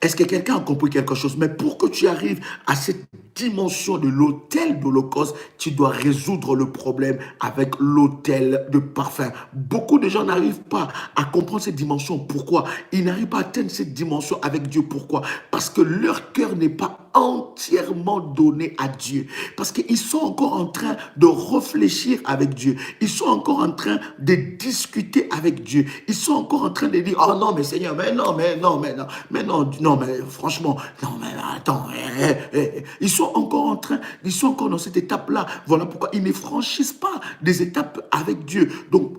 Speaker 1: Est-ce que quelqu'un a compris quelque chose? Mais pour que tu arrives à cette dimension de l'autel d'Holocauste, tu dois résoudre le problème avec l'autel de parfum. Beaucoup de gens n'arrivent pas à comprendre cette dimension. Pourquoi? Ils n'arrivent pas à atteindre cette dimension avec Dieu. Pourquoi? Parce que leur cœur n'est pas entièrement donné à Dieu. Parce qu'ils sont encore en train de réfléchir avec Dieu. Ils sont encore en train de discuter avec Dieu. Ils sont encore en train de dire, oh non, mais Seigneur, mais non, mais non, mais non, mais non, non, mais franchement, non, mais attends. Ils sont encore dans cette étape-là. Voilà pourquoi ils ne franchissent pas des étapes avec Dieu. Donc,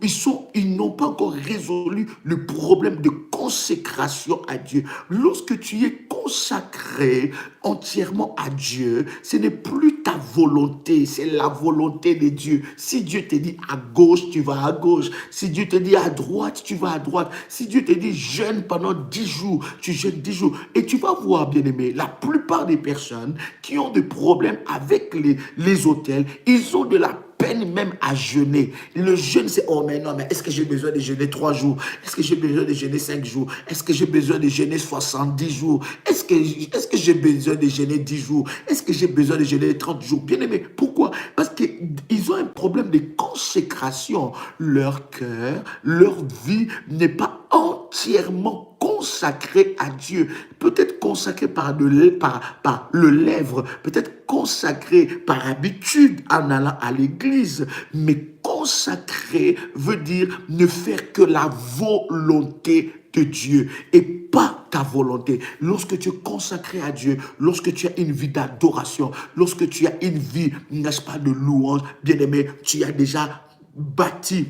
Speaker 1: ils n'ont pas encore résolu le problème de consécration à Dieu. Lorsque tu es consacré entièrement à Dieu, ce n'est plus ta volonté, c'est la volonté de Dieu. Si Dieu te dit à gauche, tu vas à gauche. Si Dieu te dit à droite, tu vas à droite. Si Dieu te dit jeûne pendant 10 jours, tu jeûnes 10 jours. Et tu vas voir, bien-aimé, la plupart des personnes qui ont des problèmes avec les autels, ils ont de la peine même à jeûner. Le jeûne, c'est, oh mais non, mais est-ce que j'ai besoin de jeûner 3 jours? Est-ce que j'ai besoin de jeûner 5 jours? Est-ce que j'ai besoin de jeûner 70 jours? Est-ce que j'ai besoin de jeûner 10 jours? Est-ce que j'ai besoin de jeûner 30 jours? Bien aimé, pourquoi? Parce qu'ils ont un problème de consécration. Leur cœur, leur vie n'est pas entièrement consacré à Dieu, peut-être consacré par le lèvre, peut-être consacré par habitude en allant à l'église, mais consacré veut dire ne faire que la volonté de Dieu et pas ta volonté. Lorsque tu es consacré à Dieu, lorsque tu as une vie d'adoration, lorsque tu as une vie, n'est-ce pas, de louange, bien aimé, tu as déjà bâti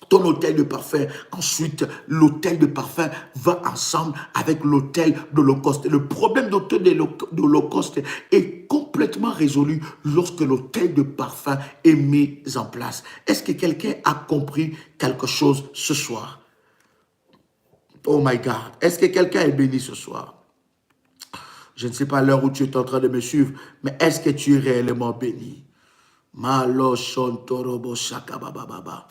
Speaker 1: ton autel de parfum. Ensuite, l'autel de parfum va ensemble avec l'autel d'Holocauste. Le problème d'autel d'Holocauste est complètement résolu lorsque l'autel de parfum est mis en place. Est-ce que quelqu'un a compris quelque chose ce soir? Oh my God. Est-ce que quelqu'un est béni ce soir? Je ne sais pas l'heure où tu es en train de me suivre, mais est-ce que tu es réellement béni? Malo shontorobo shakabababa.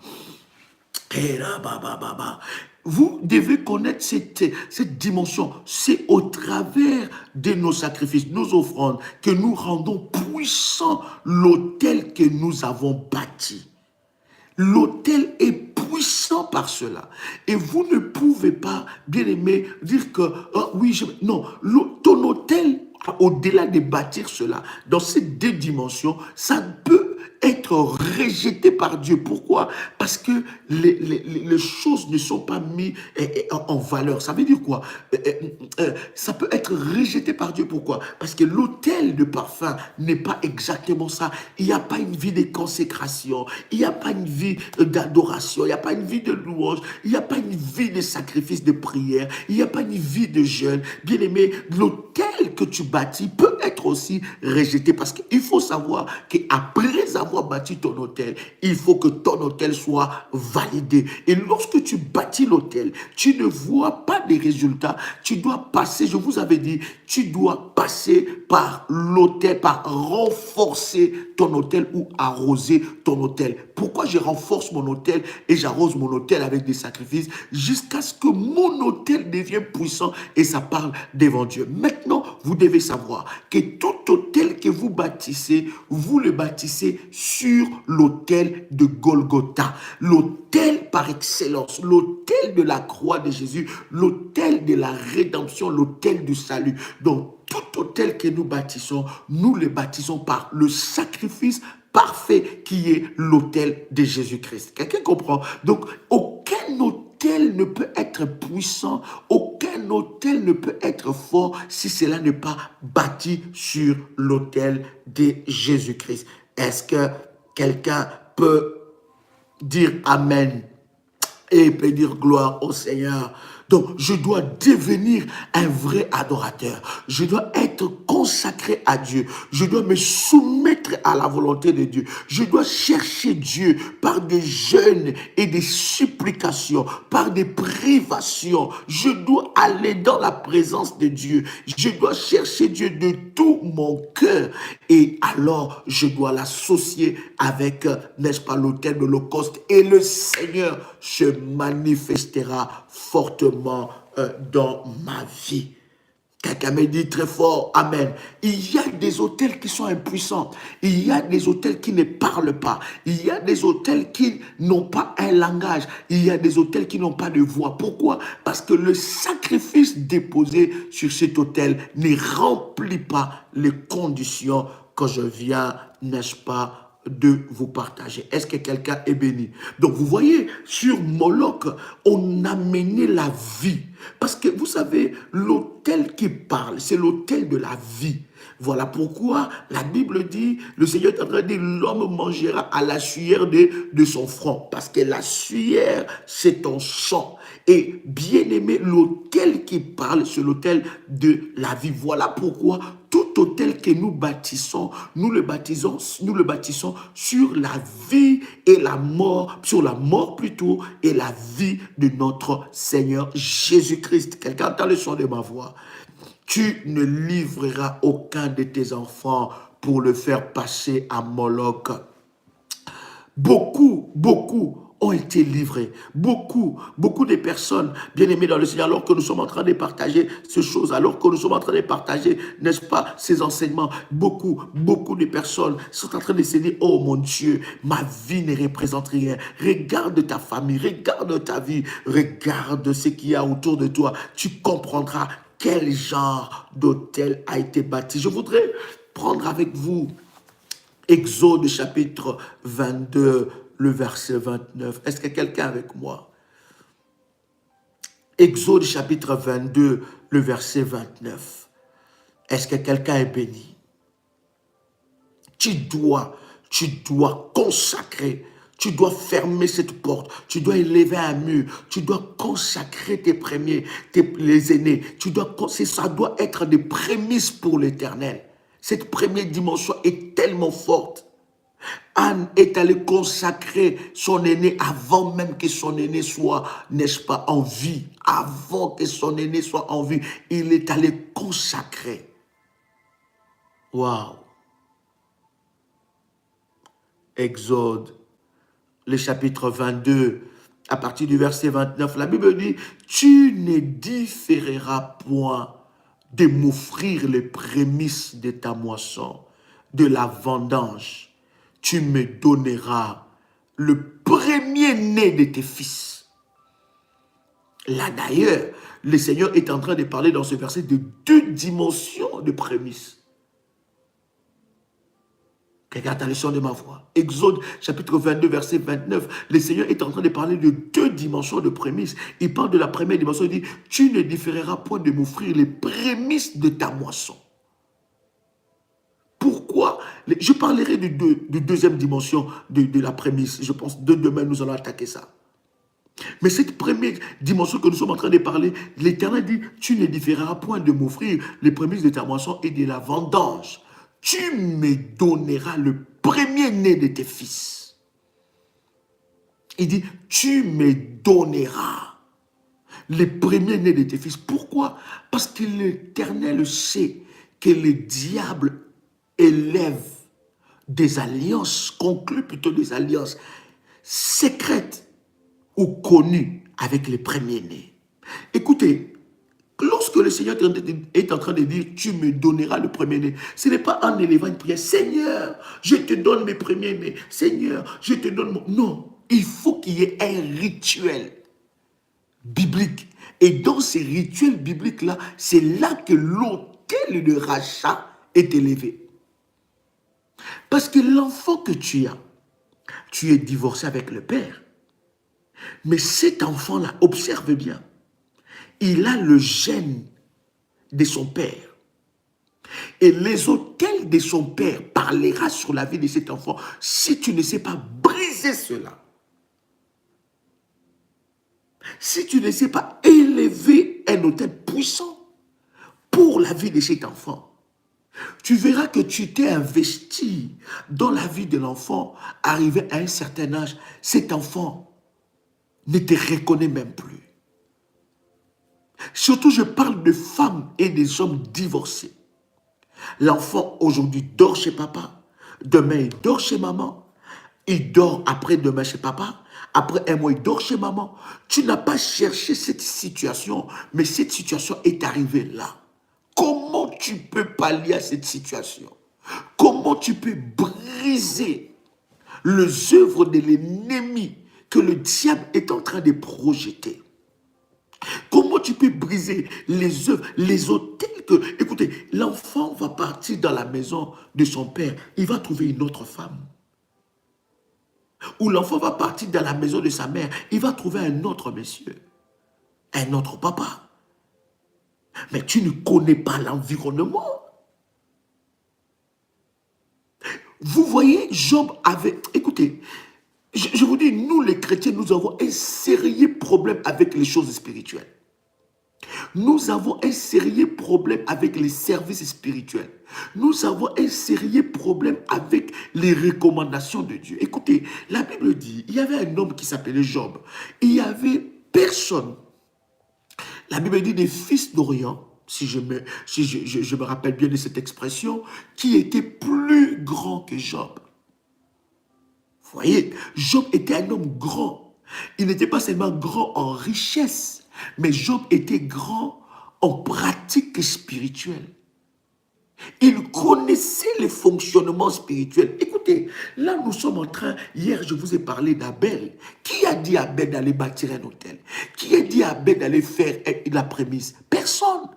Speaker 1: Vous devez connaître cette dimension. C'est au travers de nos sacrifices, nos offrandes, que nous rendons puissant l'autel que nous avons bâti. L'autel est puissant par cela. Et vous ne pouvez pas, bien aimé, dire que, oui, non, ton autel, au-delà de bâtir cela, dans ces 2 dimensions, ça peut être rejeté par Dieu. Pourquoi? Parce que les choses ne sont pas mises en valeur. Ça veut dire quoi? Ça peut être rejeté par Dieu. Pourquoi? Parce que l'autel de parfum n'est pas exactement ça. Il n'y a pas une vie de consécration. Il n'y a pas une vie d'adoration. Il n'y a pas une vie de louange. Il n'y a pas une vie de sacrifice, de prière. Il n'y a pas une vie de jeûne. Bien aimé, l'autel que tu bâtis peut être aussi rejeté, parce qu'il faut savoir qu'après avoir bâti ton autel, il faut que ton autel soit validé. Et lorsque tu bâtis l'autel, tu ne vois pas des résultats. Tu dois passer, je vous avais dit, tu dois passer par l'autel, par renforcer ton autel ou arroser ton autel. Pourquoi je renforce mon autel et j'arrose mon autel avec des sacrifices? Jusqu'à ce que mon autel devienne puissant, et ça parle devant Dieu. Maintenant, vous devez savoir que tout autel que vous bâtissez, vous le bâtissez sur l'autel de Golgotha. L'autel par excellence, l'autel de la croix de Jésus, l'autel de la rédemption, l'autel du salut. Donc, tout autel que nous bâtissons, nous le bâtissons par le sacrifice parfait qui est l'autel de Jésus-Christ. Quelqu'un comprend? Donc, aucun autel ne peut être puissant, aucun autel ne peut être fort si cela n'est pas bâti sur l'autel de Jésus-Christ. Est-ce que quelqu'un peut dire Amen et peut dire gloire au Seigneur? Donc, je dois devenir un vrai adorateur. Je dois être consacré à Dieu. Je dois me soumettre soumettre à la volonté de Dieu. Je dois chercher Dieu par des jeûnes et des supplications, par des privations. Je dois aller dans la présence de Dieu. Je dois chercher Dieu de tout mon cœur. Et alors, je dois l'associer avec, n'est-ce pas, l'autel de l'Holocauste. Et le Seigneur se manifestera fortement dans ma vie. Quelqu'un me dit très fort, Amen. Il y a des autels qui sont impuissants. Il y a des autels qui ne parlent pas. Il y a des autels qui n'ont pas un langage. Il y a des autels qui n'ont pas de voix. Pourquoi? Parce que le sacrifice déposé sur cet autel ne remplit pas les conditions que je viens, n'est-ce pas, de vous partager. Est-ce que quelqu'un est béni? Donc vous voyez, sur Moloch, on a mené la vie. Parce que vous savez, l'autel qui parle, c'est l'autel de la vie. Voilà pourquoi la Bible dit, le Seigneur est en train de dire, l'homme mangera à la sueur de son front. Parce que la sueur, c'est ton sang. Et bien aimé, l'autel qui parle, c'est l'autel de la vie. Voilà pourquoi tout autel que nous bâtissons, nous le bâtissons sur la vie et la mort, sur la mort plutôt, et la vie de notre Seigneur Jésus-Christ. Quelqu'un entend le son de ma voix? Tu ne livreras aucun de tes enfants pour le faire passer à Moloch. Beaucoup ont été livrés. Beaucoup de personnes, bien aimées dans le Seigneur, alors que nous sommes en train de partager ces choses, alors que nous sommes en train de partager, n'est-ce pas, ces enseignements, beaucoup de personnes sont en train de se dire, oh mon Dieu, ma vie ne représente rien. Regarde ta famille, regarde ta vie, regarde ce qu'il y a autour de toi. Tu comprendras quel genre d'hôtel a été bâti. Je voudrais prendre avec vous Exode chapitre 22, le verset 29. Est-ce que quelqu'un est avec moi? Exode chapitre 22, le verset 29. Est-ce que quelqu'un est béni? Tu dois consacrer, tu dois fermer cette porte, tu dois élever un mur, tu dois consacrer tes premiers, les aînés. Ça doit être des prémices pour l'Éternel. Cette première dimension est tellement forte. Anne est allée consacrer son aîné avant même que son aîné soit, n'est-ce pas, en vie. Avant que son aîné soit en vie, il est allé consacrer. Waouh! Exode, le chapitre 22, à partir du verset 29, la Bible dit, « Tu ne différeras point de m'offrir les prémices de ta moisson, de la vendange. Tu me donneras le premier-né de tes fils. » Là d'ailleurs, le Seigneur est en train de parler dans ce verset de deux dimensions de prémices. Quelqu'un a le son de ma voix. Exode chapitre 22, verset 29. Le Seigneur est en train de parler de deux dimensions de prémices. Il parle de la première dimension. Il dit, tu ne différeras point de m'offrir les prémices de ta moisson. Pourquoi? Je parlerai de deuxième dimension de la prémisse. Je pense que demain, nous allons attaquer ça. Mais cette première dimension que nous sommes en train de parler, l'Éternel dit, tu ne différeras point de m'offrir les prémices de ta moisson et de la vendange. Tu me donneras le premier-né de tes fils. Il dit, tu me donneras le premier-né de tes fils. Pourquoi? Parce que l'Éternel sait que le diable élève des alliances, conclut plutôt des alliances secrètes ou connues avec les premiers-nés. Écoutez, lorsque le Seigneur est en train de dire, tu me donneras le premier-né, ce n'est pas en élevant une prière, Seigneur, je te donne mes premiers-nés, Seigneur, je te donne mon... Non, il faut qu'il y ait un rituel biblique. Et dans ces rituels bibliques-là, c'est là que l'autel de rachat est élevé. Parce que l'enfant que tu as, tu es divorcé avec le père. Mais cet enfant-là, observe bien, il a le gène de son père. Et les autels de son père parlera sur la vie de cet enfant. Si tu ne sais pas briser cela, si tu ne sais pas élever un autel puissant pour la vie de cet enfant, Tu verras que tu t'es investi dans la vie de l'enfant. Arrivé à un certain âge, cet enfant ne te reconnaît même plus. Surtout, je parle de femmes et des hommes divorcés. L'enfant aujourd'hui dort chez papa. Demain, il dort chez maman. Il dort après-demain chez papa. Après un mois, il dort chez maman. Tu n'as pas cherché cette situation, mais cette situation est arrivée là. Comment tu peux pallier à cette situation? Comment tu peux briser les œuvres de l'ennemi que le diable est en train de projeter? Comment tu peux briser les œuvres, les hôtels que... Écoutez, l'enfant va partir dans la maison de son père, il va trouver une autre femme. Ou l'enfant va partir dans la maison de sa mère, il va trouver un autre monsieur, un autre papa. Mais tu ne connais pas l'environnement. Vous voyez, Job avait... Écoutez, je vous dis, nous les chrétiens, nous avons un sérieux problème avec les choses spirituelles. Nous avons un sérieux problème avec les services spirituels. Nous avons un sérieux problème avec les recommandations de Dieu. Écoutez, la Bible dit, il y avait un homme qui s'appelait Job. Il y avait personne. La Bible dit des fils d'Orient, si je me rappelle bien de cette expression, qui était plus grand que Job. Vous voyez, Job était un homme grand. Il n'était pas seulement grand en richesse, mais Job était grand en pratique spirituelle. Il connaissait les fonctionnements spirituels. Écoutez, là nous sommes en train, hier je vous ai parlé d'Abel. Qui a dit à Abel d'aller bâtir un hôtel? Qui a dit à Abel d'aller faire la prémisse? Personne.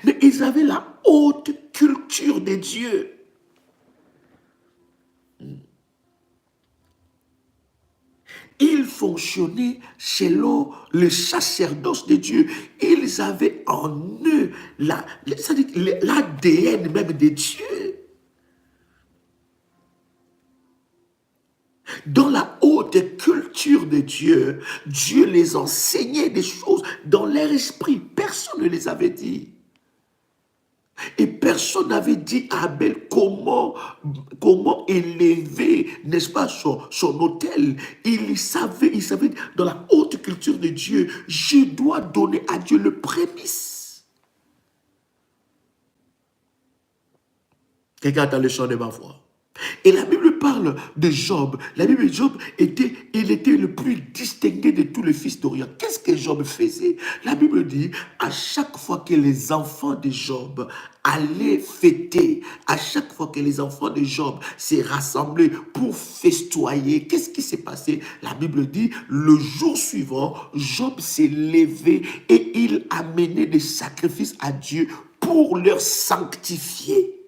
Speaker 1: Mais ils avaient la haute culture des dieux. Ils fonctionnaient selon le sacerdoce de Dieu. Ils avaient en eux l'ADN même de Dieu. Dans la haute culture de Dieu, Dieu les enseignait des choses dans leur esprit. Personne ne les avait dit. Et personne n'avait dit à Abel comment élever, n'est-ce pas, son autel. Il savait dans la haute culture de Dieu, je dois donner à Dieu le prémice. Quelqu'un entend le chant de ma voix. Et la Bible parle de Job. La Bible de Job était le plus distingué de tous les fils d'Orient. Qu'est-ce que Job faisait? La Bible dit, à chaque fois que les enfants de Job allaient fêter, à chaque fois que les enfants de Job s'est rassemblés pour festoyer, qu'est-ce qui s'est passé? La Bible dit, le jour suivant, Job s'est levé et il amenait des sacrifices à Dieu pour leur sanctifier.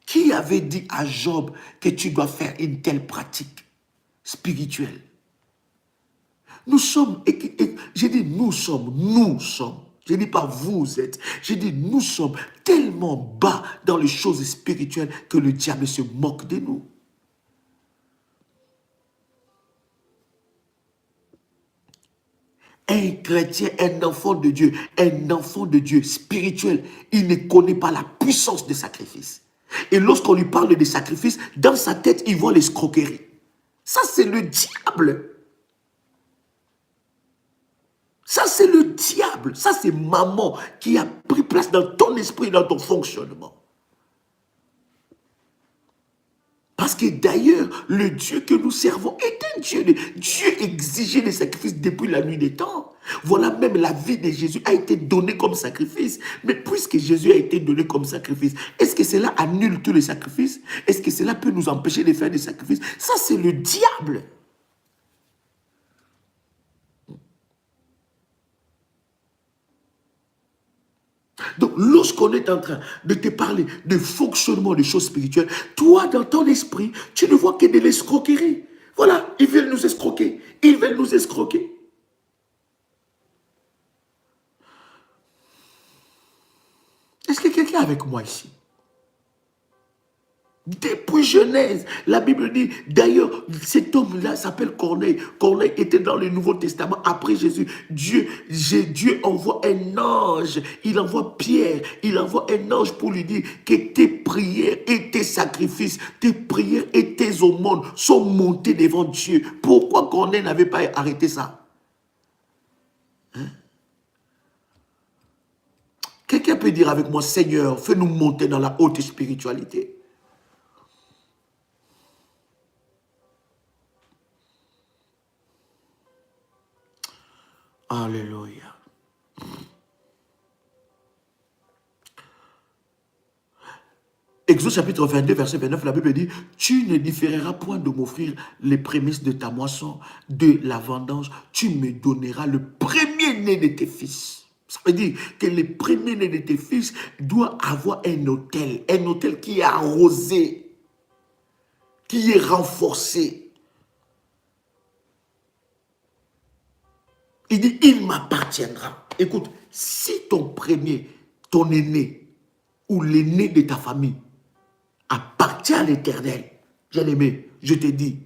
Speaker 1: Qui avait dit à Job que tu dois faire une telle pratique spirituelle? Nous sommes, j'ai dit nous sommes, je ne dis pas vous êtes, j'ai dit nous sommes tellement bas dans les choses spirituelles que le diable se moque de nous. Un chrétien, un enfant de Dieu spirituel, il ne connaît pas la puissance des sacrifices. Et lorsqu'on lui parle des sacrifices, dans sa tête, il voit l'escroquerie. Ça, c'est le diable. Ça, c'est le diable. Ça, c'est maman qui a pris place dans ton esprit, dans ton fonctionnement. Parce que d'ailleurs, le Dieu que nous servons est un Dieu. Dieu exigeait les sacrifices depuis la nuit des temps. Voilà, même la vie de Jésus a été donnée comme sacrifice. Mais puisque Jésus a été donné comme sacrifice, est-ce que cela annule tous les sacrifices? Est-ce que cela peut nous empêcher de faire des sacrifices? Ça, c'est le diable. Donc, lorsqu'on est en train de te parler de fonctionnement des choses spirituelles, toi, dans ton esprit, tu ne vois que de l'escroquerie. Voilà, ils veulent nous escroquer. Ils veulent nous escroquer. Est-ce que quelqu'un est avec moi ici? Depuis Genèse, la Bible dit, d'ailleurs, cet homme-là s'appelle Corneille. Corneille était dans le Nouveau Testament après Jésus. Dieu envoie un ange, il envoie Pierre, il envoie un ange pour lui dire que tes prières et tes sacrifices, tes prières et tes aumônes sont montées devant Dieu. Pourquoi Corneille n'avait pas arrêté ça? Hein? Quelqu'un peut dire avec moi, Seigneur, fais-nous monter dans la haute spiritualité. Alléluia. Exode chapitre 22, verset 29, la Bible dit, tu ne différeras point de m'offrir les prémices de ta moisson, de la vendange, tu me donneras le premier-né de tes fils. Ça veut dire que le premier-né de tes fils doit avoir un autel qui est arrosé, qui est renforcé. Il dit, il m'appartiendra. Écoute, si ton premier, ton aîné, ou l'aîné de ta famille, appartient à l'Éternel, bien-aimé, je te dis,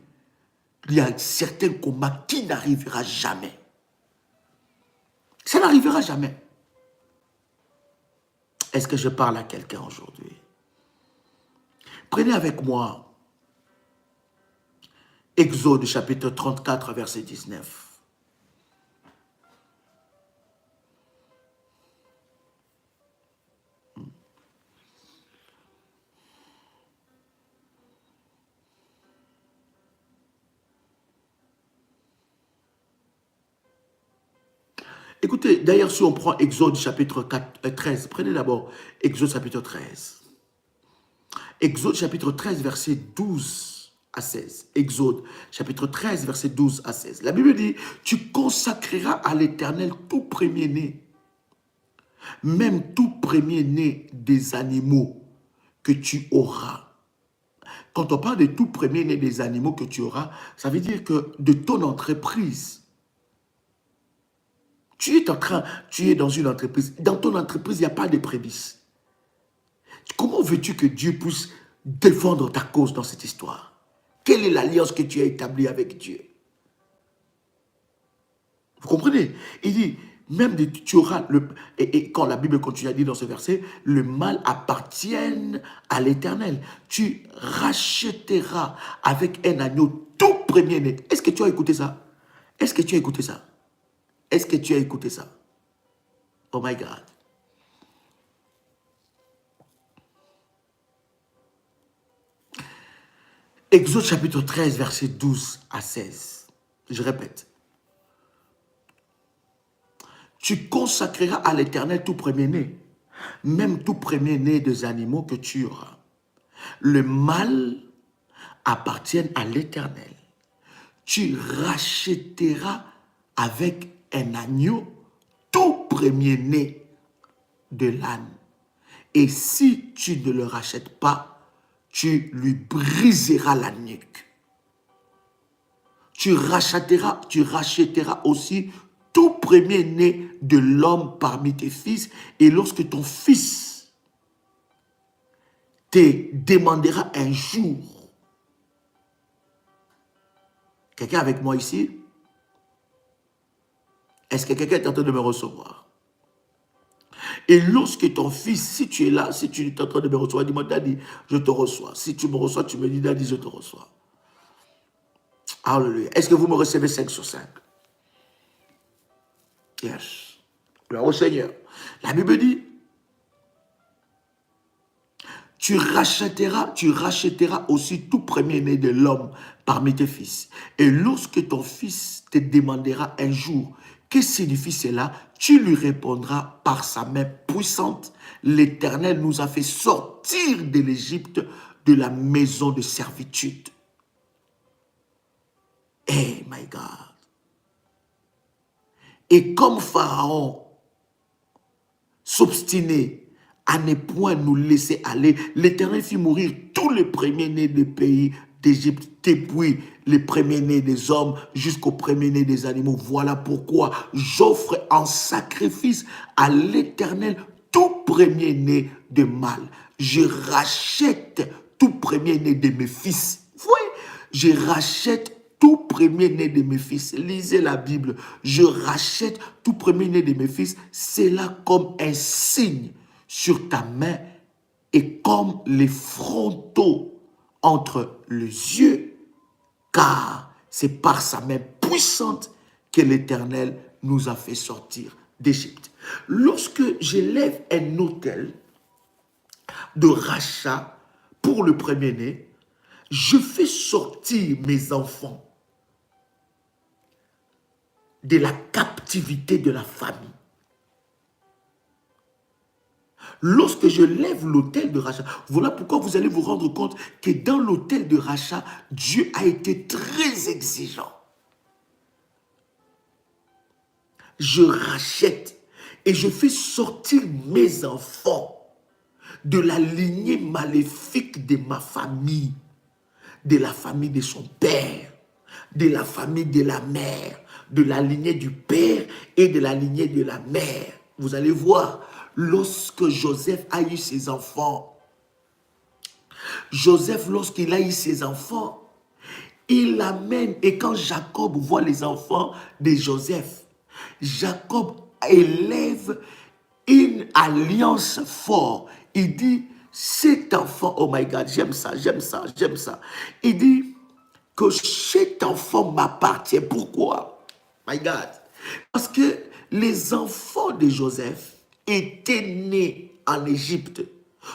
Speaker 1: il y a certains combats qui n'arrivera jamais. Ça n'arrivera jamais. Est-ce que je parle à quelqu'un aujourd'hui? Prenez avec moi Exode chapitre 34, verset 19. Écoutez, d'ailleurs, si on prend Exode chapitre 13, prenez d'abord Exode chapitre 13. Exode chapitre 13, verset 12 à 16. Exode chapitre 13, verset 12 à 16. La Bible dit, tu consacreras à l'Éternel tout premier-né, même tout premier-né des animaux que tu auras. Quand on parle de tout premier-né des animaux que tu auras, ça veut dire que de ton entreprise, tu es dans une entreprise. Dans ton entreprise, il n'y a pas de prémices. Comment veux-tu que Dieu puisse défendre ta cause dans cette histoire? Quelle est l'alliance que tu as établie avec Dieu? Vous comprenez? Il dit, même tu auras, et quand la Bible continue à dire dans ce verset, le mal appartient à l'Éternel. Tu rachèteras avec un agneau tout premier-né. Est-ce que tu as écouté ça? Est-ce que tu as écouté ça? Est-ce que tu as écouté ça? Oh my God. Exode chapitre 13, verset 12 à 16. Je répète. Tu consacreras à l'Éternel tout premier-né, même tout premier-né des animaux que tu auras. Le mâle appartient à l'Éternel. Tu rachèteras avec un agneau tout premier-né de l'âne. Et si tu ne le rachètes pas, tu lui briseras la nuque. Tu rachèteras aussi tout premier-né de l'homme parmi tes fils. Et lorsque ton fils te demandera un jour, quelqu'un avec moi ici? Est-ce que quelqu'un est en train de me recevoir? Et lorsque ton fils, si tu es là, si tu es en train de me recevoir, dis-moi, Daddy, je te reçois. Si tu me reçois, tu me dis, Daddy, je te reçois. Alléluia. Est-ce que vous me recevez 5 sur 5? Yes. Gloire au Seigneur. La Bible dit, tu rachèteras aussi tout premier-né de l'homme parmi tes fils. Et lorsque ton fils te demandera un jour, que signifie cela? Tu lui répondras par sa main puissante. L'Éternel nous a fait sortir de l'Égypte, de la maison de servitude. Eh, my God. Et comme Pharaon s'obstinait à ne point nous laisser aller, l'Éternel fit mourir tous les premiers-nés des pays d'Égypte, depuis les premiers-nés des hommes jusqu'aux premiers-nés des animaux. Voilà pourquoi j'offre en sacrifice à l'Éternel tout premier-né de mâle. Je rachète tout premier-né de mes fils. Oui, je rachète tout premier-né de mes fils. Lisez la Bible. Je rachète tout premier-né de mes fils. C'est là comme un signe sur ta main et comme les frontaux entre les yeux, car c'est par sa main puissante que l'Éternel nous a fait sortir d'Égypte. Lorsque j'élève un autel de rachat pour le premier-né, je fais sortir mes enfants de la captivité de la famille. Lorsque je lève l'autel de rachat, voilà pourquoi vous allez vous rendre compte que dans l'autel de rachat, Dieu a été très exigeant. Je rachète et je fais sortir mes enfants de la lignée maléfique de ma famille, de la famille de son père, de la famille de la mère, de la lignée du père et de la lignée de la mère. Vous allez voir, lorsque Joseph a eu ses enfants, Joseph, lorsqu'il a eu ses enfants, il l'amène, et quand Jacob voit les enfants de Joseph, Jacob élève une alliance forte. Il dit, cet enfant, oh my God, j'aime ça, j'aime ça, j'aime ça. Il dit que cet enfant m'appartient. Pourquoi? My God. Parce que les enfants de Joseph étaient nés en Égypte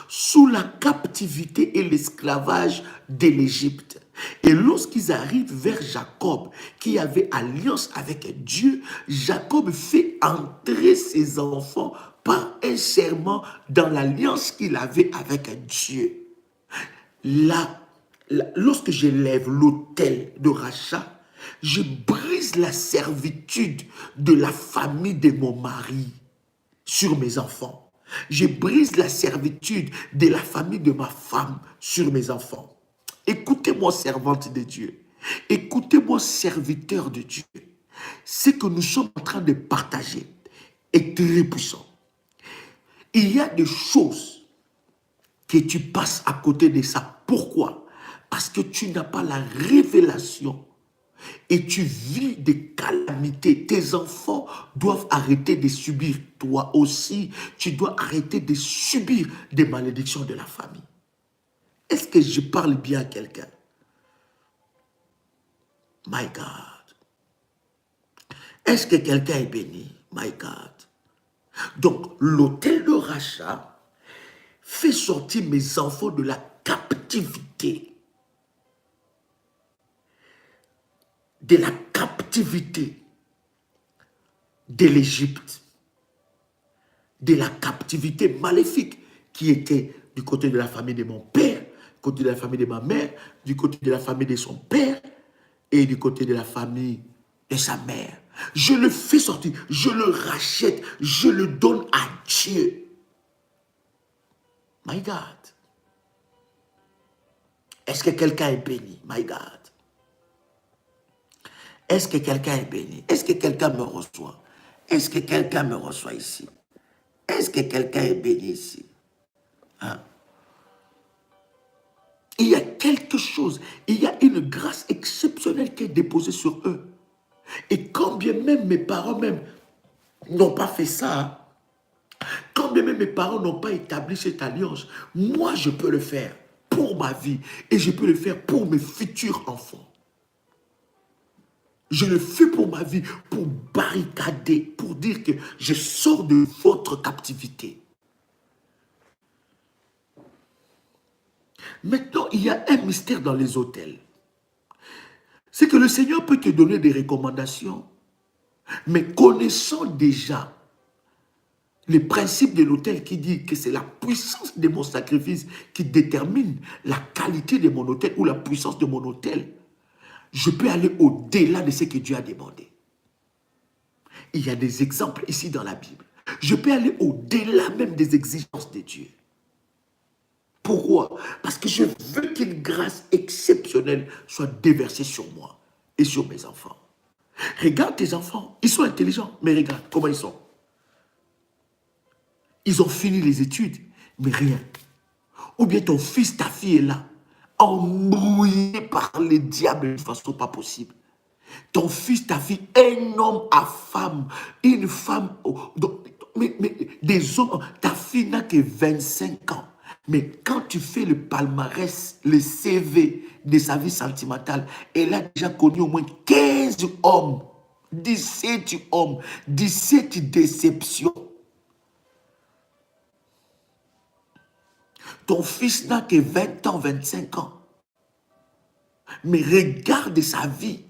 Speaker 1: sous la captivité et l'esclavage de l'Égypte. Et lorsqu'ils arrivent vers Jacob, qui avait alliance avec Dieu, Jacob fait entrer ses enfants par un serment dans l'alliance qu'il avait avec Dieu. Là, lorsque j'élève l'autel de rachat, je brise la servitude de la famille de mon mari sur mes enfants. Je brise la servitude de la famille de ma femme sur mes enfants. Écoutez-moi, servante de Dieu. Écoutez-moi, serviteur de Dieu. Ce que nous sommes en train de partager est très puissant. Il y a des choses que tu passes à côté de ça. Pourquoi? Parce que tu n'as pas la révélation et tu vis des calamités. Tes enfants doivent arrêter de subir. Toi aussi, tu dois arrêter de subir des malédictions de la famille. Est-ce que je parle bien à quelqu'un? My God. Est-ce que quelqu'un est béni? My God. Donc, l'autel de rachat fait sortir mes enfants de la captivité. De la captivité de l'Égypte. De la captivité maléfique qui était du côté de la famille de mon père, du côté de la famille de ma mère, du côté de la famille de son père et du côté de la famille de sa mère. Je le fais sortir, je le rachète, je le donne à Dieu. My God. Est-ce que quelqu'un est béni? My God. Est-ce que quelqu'un est béni? Est-ce que quelqu'un me reçoit? Est-ce que quelqu'un me reçoit ici? Est-ce que quelqu'un est béni ici? Hein? Il y a quelque chose, il y a une grâce exceptionnelle qui est déposée sur eux. Et quand bien même mes parents même n'ont pas fait ça, quand bien même mes parents n'ont pas établi cette alliance, moi je peux le faire pour ma vie et je peux le faire pour mes futurs enfants. Je le fais pour ma vie, pour barricader, pour dire que je sors de votre captivité. Maintenant, il y a un mystère dans les hôtels. C'est que le Seigneur peut te donner des recommandations, mais connaissant déjà les principes de l'autel qui dit que c'est la puissance de mon sacrifice qui détermine la qualité de mon autel ou la puissance de mon autel, je peux aller au-delà de ce que Dieu a demandé. Il y a des exemples ici dans la Bible. Je peux aller au-delà même des exigences de Dieu. Pourquoi? Parce que je veux qu'une grâce exceptionnelle soit déversée sur moi et sur mes enfants. Regarde tes enfants, ils sont intelligents, mais regarde comment ils sont. Ils ont fini les études, mais rien. Ou bien ton fils, ta fille est là. embrouillé par les diables de façon pas possible. Ton fils, ta fille, un homme à femme, une femme, mais des hommes, ta fille n'a que 25 ans. Mais quand tu fais le palmarès, le CV de sa vie sentimentale, elle a déjà connu au moins 15 hommes, 17 hommes, 17 déceptions. Ton fils n'a que 20 ans, 25 ans. Mais regarde sa vie.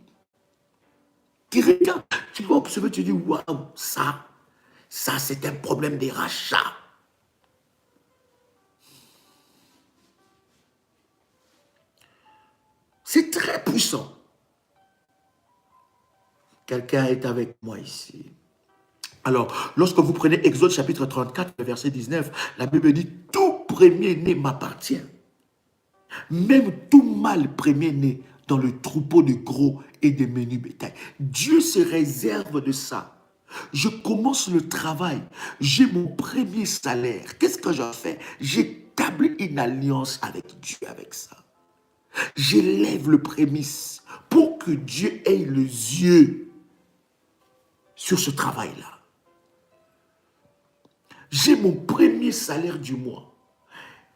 Speaker 1: Tu regardes, tu vas observer, tu dis, waouh, ça c'est un problème de rachat. C'est très puissant. Quelqu'un est avec moi ici. Alors, lorsque vous prenez Exode chapitre 34, verset 19, la Bible dit, tout premier-né m'appartient. Même tout mâle premier-né dans le troupeau de gros et de menus bétail. Dieu se réserve de ça. Je commence le travail, j'ai mon premier salaire. Qu'est-ce que je fais? J'établis une alliance avec Dieu avec ça. J'élève le prémisse pour que Dieu ait les yeux sur ce travail-là. J'ai mon premier salaire du mois,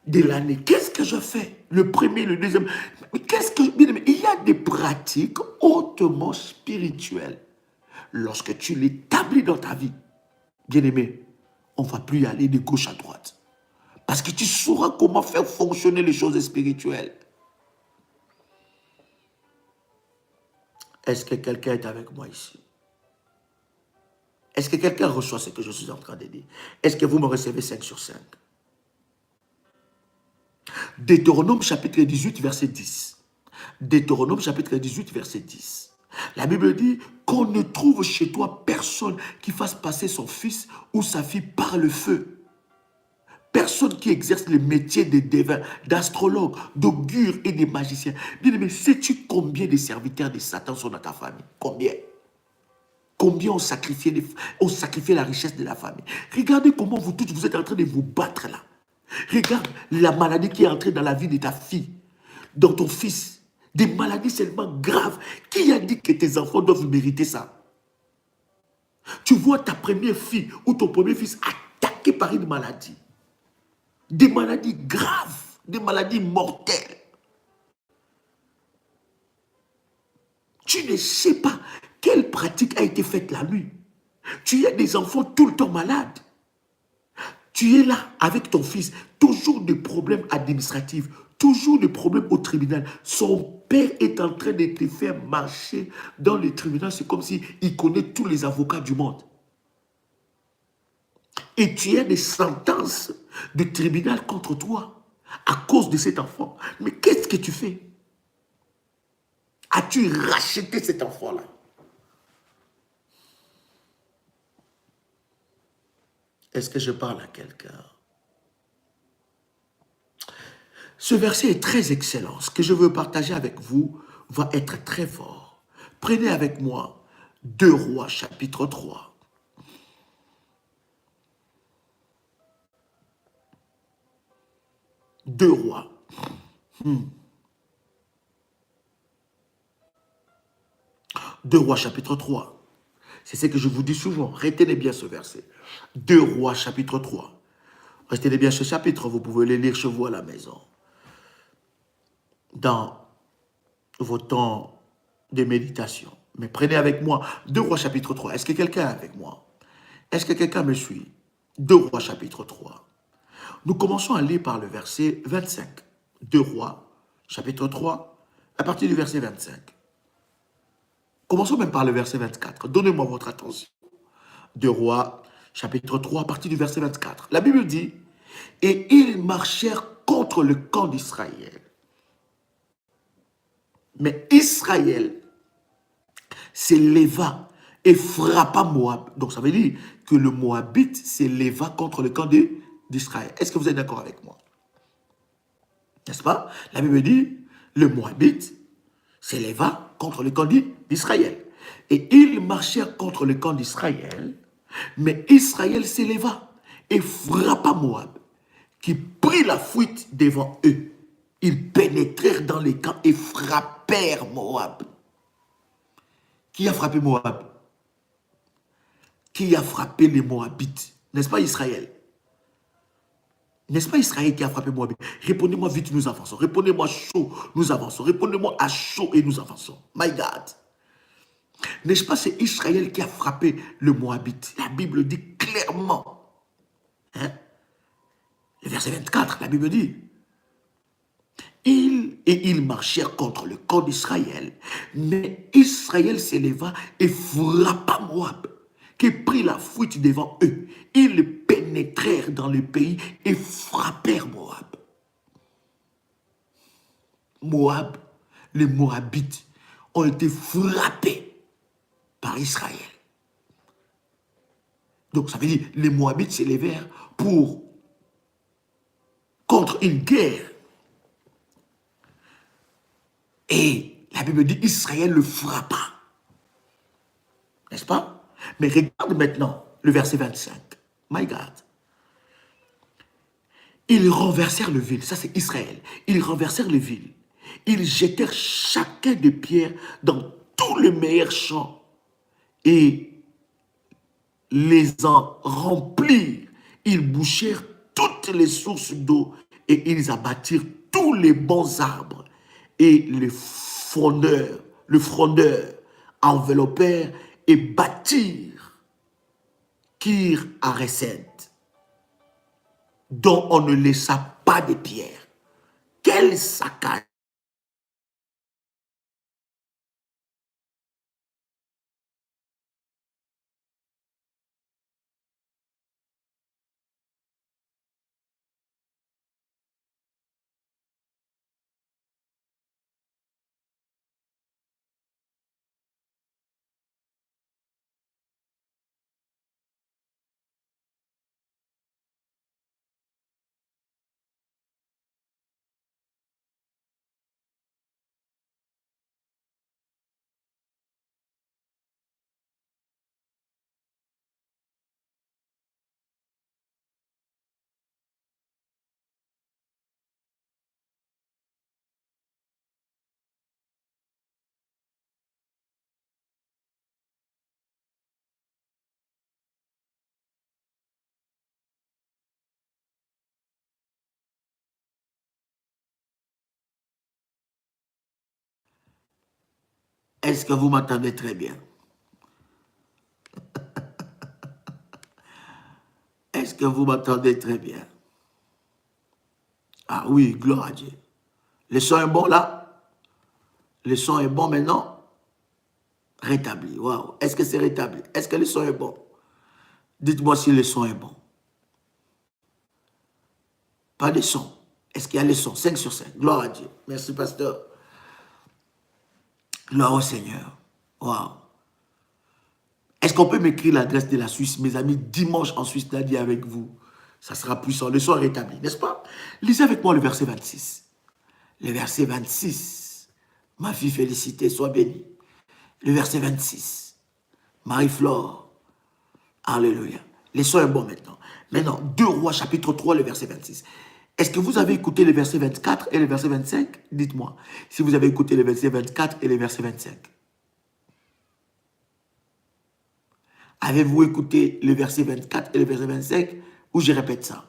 Speaker 1: de l'année. Qu'est-ce que je fais? Le premier, le deuxième. Mais qu'est-ce que... Il y a des pratiques hautement spirituelles. Lorsque tu l'établis dans ta vie, bien-aimé, on ne va plus y aller de gauche à droite. Parce que tu sauras comment faire fonctionner les choses spirituelles. Est-ce que quelqu'un est avec moi ici? Est-ce que quelqu'un reçoit ce que je suis en train de dire? Est-ce que vous me recevez 5 sur 5? Deutéronome chapitre 18, verset 10. Deutéronome chapitre 18, verset 10. La Bible dit qu'on ne trouve chez toi personne qui fasse passer son fils ou sa fille par le feu. Personne qui exerce le métier de devin, d'astrologue, d'augure et de magicien. Bien-aimé, sais-tu combien de serviteurs de Satan sont dans ta famille? Combien? Combien ont sacrifié la richesse de la famille? Regardez comment vous tous, vous êtes en train de vous battre là. Regarde la maladie qui est entrée dans la vie de ta fille, dans ton fils. Des maladies seulement graves. Qui a dit que tes enfants doivent mériter ça? Tu vois ta première fille ou ton premier fils attaqué par une maladie. Des maladies graves, des maladies mortelles. Tu ne sais pas quelle pratique a été faite la nuit. Tu as des enfants tout le temps malades. Tu es là avec ton fils, toujours des problèmes administratifs, toujours des problèmes au tribunal. Son père est en train de te faire marcher dans le tribunal. C'est comme s'il connaît tous les avocats du monde. Et tu as des sentences de tribunal contre toi à cause de cet enfant. Mais qu'est-ce que tu fais? As-tu racheté cet enfant-là? Est-ce que je parle à quelqu'un? Ce verset est très excellent. Ce que je veux partager avec vous va être très fort. Prenez avec moi 2 Rois chapitre 3. 2 Rois. 2 Rois chapitre 3. C'est ce que je vous dis souvent. Retenez bien ce verset. 2 Rois chapitre 3. Retenez bien ce chapitre. Vous pouvez le lire chez vous à la maison. Dans vos temps de méditation. Mais prenez avec moi 2 Rois chapitre 3. Est-ce que quelqu'un est avec moi? Est-ce que quelqu'un me suit? 2 Rois chapitre 3. Nous commençons à lire par le verset 25. 2 Rois chapitre 3, à partir du verset 25. Commençons même par le verset 24. Donnez-moi votre attention. 2 Rois chapitre 3, à partir du verset 24. La Bible dit, « Et ils marchèrent contre le camp d'Israël. Mais Israël s'éleva et frappa Moab. » Donc ça veut dire que le Moabite s'éleva contre le camp d'Israël. Est-ce que vous êtes d'accord avec moi? N'est-ce pas? La Bible dit, le Moabite s'éleva contre le camp d'Israël. Et ils marchèrent contre le camp d'Israël, mais Israël s'éleva et frappa Moab, qui prit la fuite devant eux. Ils pénétrèrent dans les camps et frappèrent Moab. Qui a frappé Moab? Qui a frappé les Moabites? N'est-ce pas Israël? N'est-ce pas Israël qui a frappé Moab? Répondez-moi vite, nous avançons. Répondez-moi chaud, nous avançons. Répondez-moi à chaud et nous avançons. My God. N'est-ce pas c'est Israël qui a frappé le Moabite? La Bible dit clairement. Hein? Le verset 24, la Bible dit. Ils marchèrent contre le camp d'Israël. Mais Israël s'éleva et frappa Moab, qui prit la fuite devant eux. Ils pénétrèrent dans le pays et frappèrent Moab. Moab, les Moabites ont été frappés par Israël. Donc ça veut dire les Moabites s'élevèrent contre une guerre. Et la Bible dit Israël le frappa. N'est-ce pas? Mais regarde maintenant le verset 25. My God. Ils renversèrent le ville. Ça, c'est Israël. Ils renversèrent les villes. Ils jetèrent chacun des pierres dans tous les meilleurs champs et les en remplirent. Ils bouchèrent toutes les sources d'eau et ils abattirent tous les bons arbres. Et le frondeur enveloppèrent et bâtirent Kir Hareset, dont on ne laissa pas de pierre. Quel saccage! Est-ce que vous m'entendez très bien? Est-ce que vous m'entendez très bien? Ah oui, gloire à Dieu. Le son est bon là? Le son est bon maintenant? Rétabli. Waouh. Est-ce que c'est rétabli? Est-ce que le son est bon? Dites-moi si le son est bon. Pas de son. Est-ce qu'il y a le son? 5 sur 5. Gloire à Dieu. Merci, pasteur. Gloire au Seigneur. Waouh. Est-ce qu'on peut m'écrire l'adresse de la Suisse? Mes amis, dimanche en Suisse, dit avec vous. Ça sera puissant. Le son est rétabli, n'est-ce pas? Lisez avec moi le verset 26. Le verset 26. Ma fille félicitée, sois bénie. Le verset 26. Marie-Flore. Alléluia. Le son est bon maintenant. Maintenant, 2 Rois, chapitre 3, le verset 26. Est-ce que vous avez écouté le verset 24 et le verset 25? Dites-moi si vous avez écouté le verset 24 et le verset 25. Avez-vous écouté le verset 24 et le verset 25? Ou je répète ça?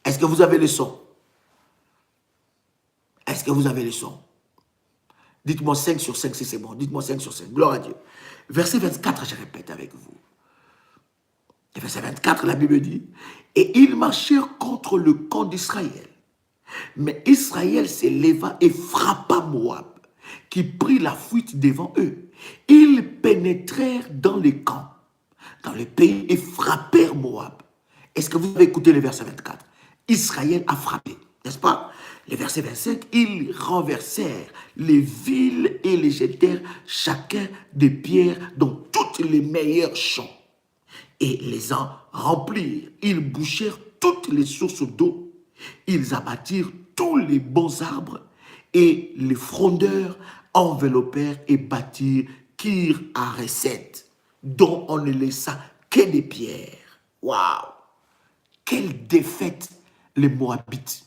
Speaker 1: Est-ce que vous avez le son? Est-ce que vous avez le son? Dites-moi 5 sur 5 si c'est bon. Dites-moi 5 sur 5. Gloire à Dieu. Verset 24, je répète avec vous. Et verset 24, la Bible dit, « Et ils marchèrent contre le camp d'Israël. Mais Israël s'éleva et frappa Moab, qui prit la fuite devant eux. Ils pénétrèrent dans les camps, dans le pays, et frappèrent Moab. » Est-ce que vous avez écouté le verset 24? Israël a frappé, n'est-ce pas? Le verset 25, ils renversèrent les villes et les jetèrent chacun des pierres dans toutes les meilleures champs et les en remplirent. Ils bouchèrent toutes les sources d'eau. Ils abattirent tous les bons arbres et les frondeurs enveloppèrent et bâtirent Kir Hareset, dont on ne laissa que des pierres. Waouh! quelle défaite les Moabites.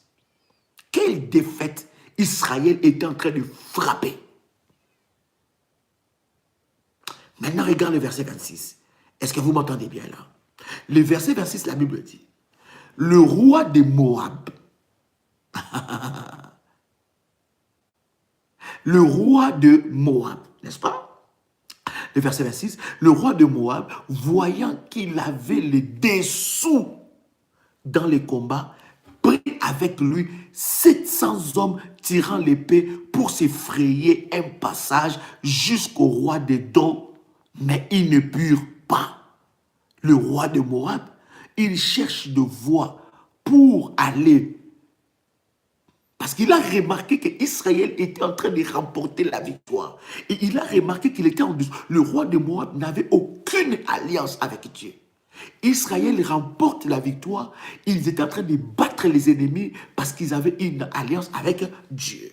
Speaker 1: Quelle défaite Israël était en train de frapper. Maintenant, regarde le verset 26. Est-ce que vous m'entendez bien là? Le verset 26, la Bible dit, le roi de Moab, le roi de Moab, n'est-ce pas? Le verset 26, le roi de Moab, voyant qu'il avait les dessous dans les combats, prit avec lui 700 hommes tirant l'épée pour s'effrayer un passage jusqu'au roi d'Édom, mais ils ne purent pas. Le roi de Moab, il cherche de voie pour aller. Parce qu'il a remarqué qu'Israël était en train de remporter la victoire. Et il a remarqué qu'il était en dessous. Le roi de Moab n'avait aucune alliance avec Dieu. Israël remporte la victoire. Ils étaient en train de battre les ennemis parce qu'ils avaient une alliance avec Dieu.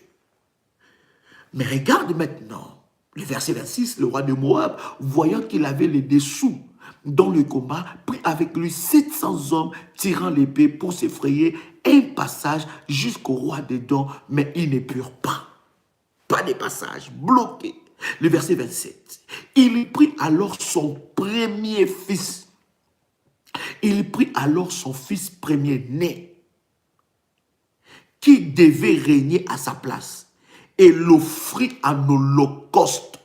Speaker 1: Mais regarde maintenant le verset 26. Le roi de Moab, voyant qu'il avait les dessous dans le combat, prit avec lui 700 hommes tirant l'épée pour s'effrayer un passage jusqu'au roi d'Édom, mais ils ne purent pas. Pas de passage, bloqué. Le verset 27. Il prit alors son premier fils. Il prit alors son fils premier-né, qui devait régner à sa place, et l'offrit en holocauste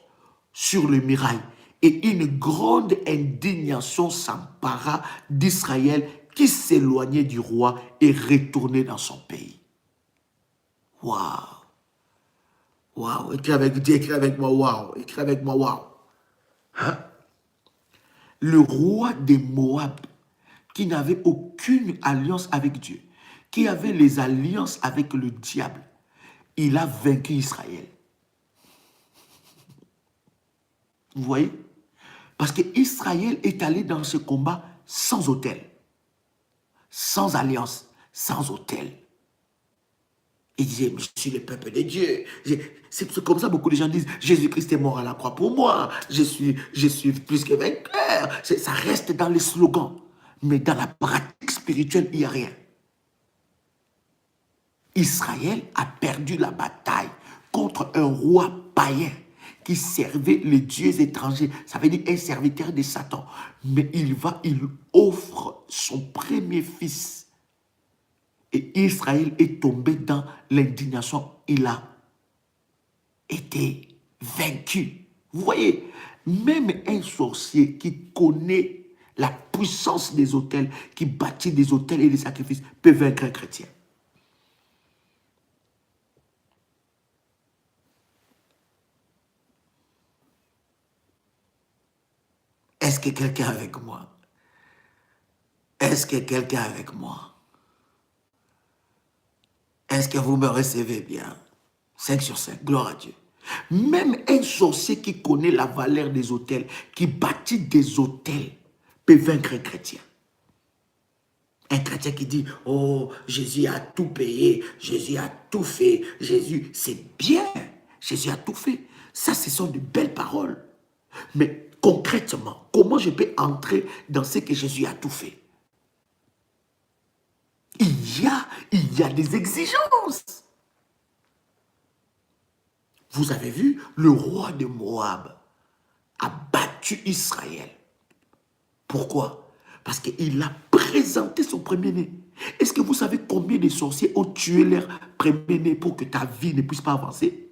Speaker 1: sur le mirail. Et une grande indignation s'empara d'Israël qui s'éloignait du roi et retournait dans son pays. Waouh! Waouh! Écris avec moi, waouh! Écris avec moi, waouh! Hein? Le roi des Moab, qui n'avait aucune alliance avec Dieu, qui avait les alliances avec le diable, il a vaincu Israël. Vous voyez? Parce qu'Israël est allé dans ce combat sans autel, sans alliance, sans autel. Il disait, mais je suis le peuple de Dieu. C'est comme ça beaucoup de gens disent, Jésus-Christ est mort à la croix pour moi. Je suis plus que vainqueur. Ça reste dans les slogans. Mais dans la pratique spirituelle, il n'y a rien. Israël a perdu la bataille contre un roi païen qui servait les dieux étrangers. Ça veut dire un serviteur de Satan. Mais il offre son premier fils. Et Israël est tombé dans l'indignation. Il a été vaincu. Vous voyez, même un sorcier qui connaît la puissance des autels, qui bâtit des autels et des sacrifices, peut vaincre un chrétien. Est-ce que quelqu'un est avec moi? Est-ce que quelqu'un est avec moi? Est-ce que vous me recevez bien? 5 sur 5, gloire à Dieu. Même un sorcier qui connaît la valeur des autels, qui bâtit des autels, peut vaincre un chrétien. Un chrétien qui dit, oh, Jésus a tout payé, Jésus a tout fait, Jésus, c'est bien, Jésus a tout fait. Ça, ce sont de belles paroles. Mais concrètement, comment je peux entrer dans ce que Jésus a tout fait? Il y a des exigences. Vous avez vu, le roi de Moab a battu Israël. Pourquoi? Parce qu'il a présenté son premier-né. Est-ce que vous savez combien de sorciers ont tué leur premier-né pour que ta vie ne puisse pas avancer?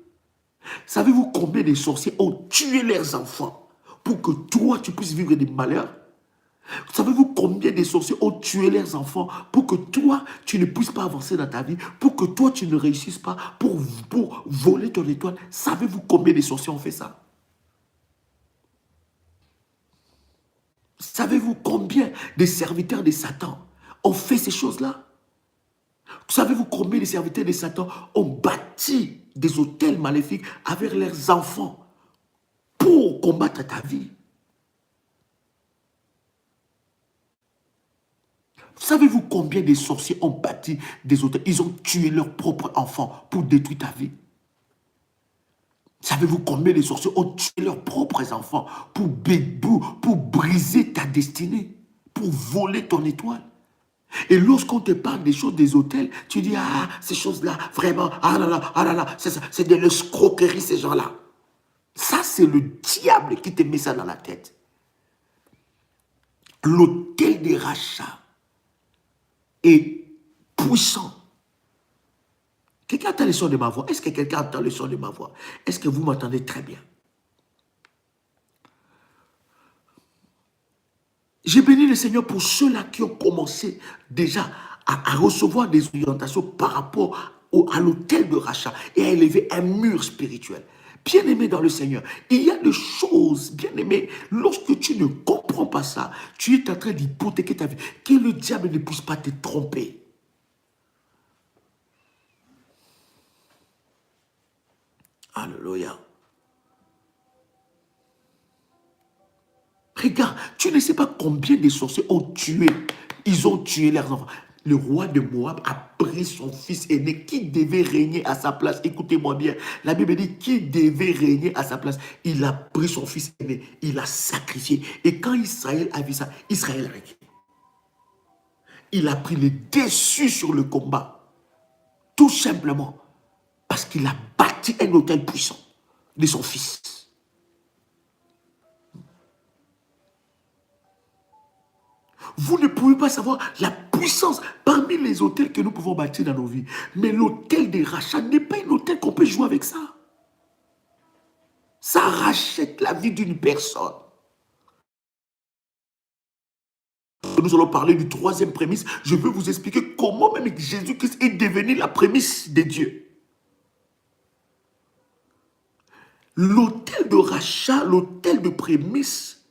Speaker 1: Savez-vous combien de sorciers ont tué leurs enfants pour que toi, tu puisses vivre des malheurs? Savez-vous combien de sorciers ont tué leurs enfants pour que toi, tu ne puisses pas avancer dans ta vie, pour que toi, tu ne réussisses pas, pour voler ton étoile? Savez-vous combien de sorciers ont fait ça? Savez-vous combien de serviteurs de Satan ont fait ces choses-là? Savez-vous combien de serviteurs de Satan ont bâti des hôtels maléfiques avec leurs enfants pour combattre ta vie? Savez-vous combien de sorciers ont bâti des hôtels? Ils ont tué leurs propres enfants pour détruire ta vie. Savez-vous combien de sorciers ont tué leurs propres enfants pour briser ta destinée, pour voler ton étoile? Et lorsqu'on te parle des choses des hôtels, tu dis, ah, ces choses-là, vraiment, ah là là, c'est ça, c'est de l'escroquerie, ces gens-là. Ça, c'est le diable qui te met ça dans la tête. L'hôtel des rachats est puissant. Quelqu'un entend le son de ma voix? Est-ce que quelqu'un entend le son de ma voix? Est-ce que vous m'entendez très bien? J'ai béni le Seigneur pour ceux-là qui ont commencé déjà à recevoir des orientations par rapport à l'hôtel de rachat et à élever un mur spirituel. Bien-aimé dans le Seigneur, il y a des choses, bien-aimé, lorsque tu ne comprends pas ça, tu es en train d'hypothéquer ta vie. Que le diable ne puisse pas te tromper. Alléluia. Regarde, tu ne sais pas combien de sorciers ont tué. Ils ont tué leurs enfants. Le roi de Moab a pris son fils aîné qui devait régner à sa place. Écoutez-moi bien. La Bible dit qu'il devait régner à sa place. Il a pris son fils aîné. Il l'a sacrifié. Et quand Israël a vu ça, Israël a réglé. Il a pris le dessus sur le combat. Tout simplement parce qu'il a bâti un hôtel puissant de son fils. Vous ne pouvez pas savoir la puissance parmi les hôtels que nous pouvons bâtir dans nos vies. Mais l'hôtel des rachats n'est pas un hôtel qu'on peut jouer avec ça. Ça rachète la vie d'une personne. Nous allons parler du troisième prémisse. Je veux vous expliquer comment même Jésus-Christ est devenu la prémisse de Dieu. L'hôtel de rachat, l'hôtel de prémisse,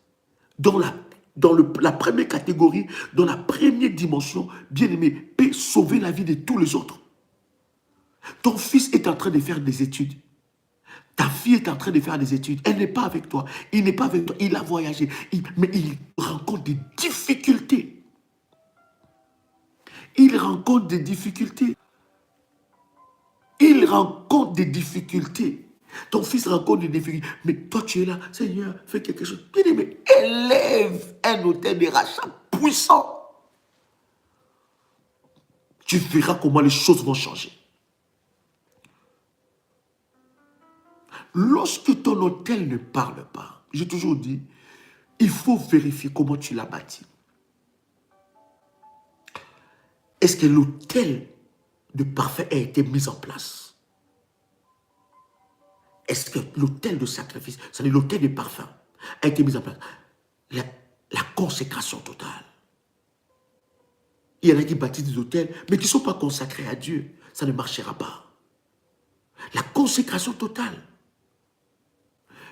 Speaker 1: dans la première catégorie, dans la première dimension, bien-aimé, peut sauver la vie de tous les autres. Ton fils est en train de faire des études. Ta fille est en train de faire des études. Elle n'est pas avec toi. Il n'est pas avec toi. Il a voyagé. Mais il rencontre des difficultés. Il rencontre des difficultés. Il rencontre des difficultés. Ton fils rencontre des difficultés. Mais toi, tu es là. Seigneur, fais quelque chose. Bien-aimé, élève un hôtel de rachat puissant. Tu verras comment les choses vont changer. Lorsque ton hôtel ne parle pas, j'ai toujours dit, il faut vérifier comment tu l'as bâti. Est-ce que l'hôtel de parfum a été mis en place? Est-ce que l'hôtel de sacrifice, c'est-à-dire l'hôtel de parfum, a été mis en place? La consécration totale. Il y en a qui bâtissent des hôtels, mais qui ne sont pas consacrés à Dieu. Ça ne marchera pas. La consécration totale.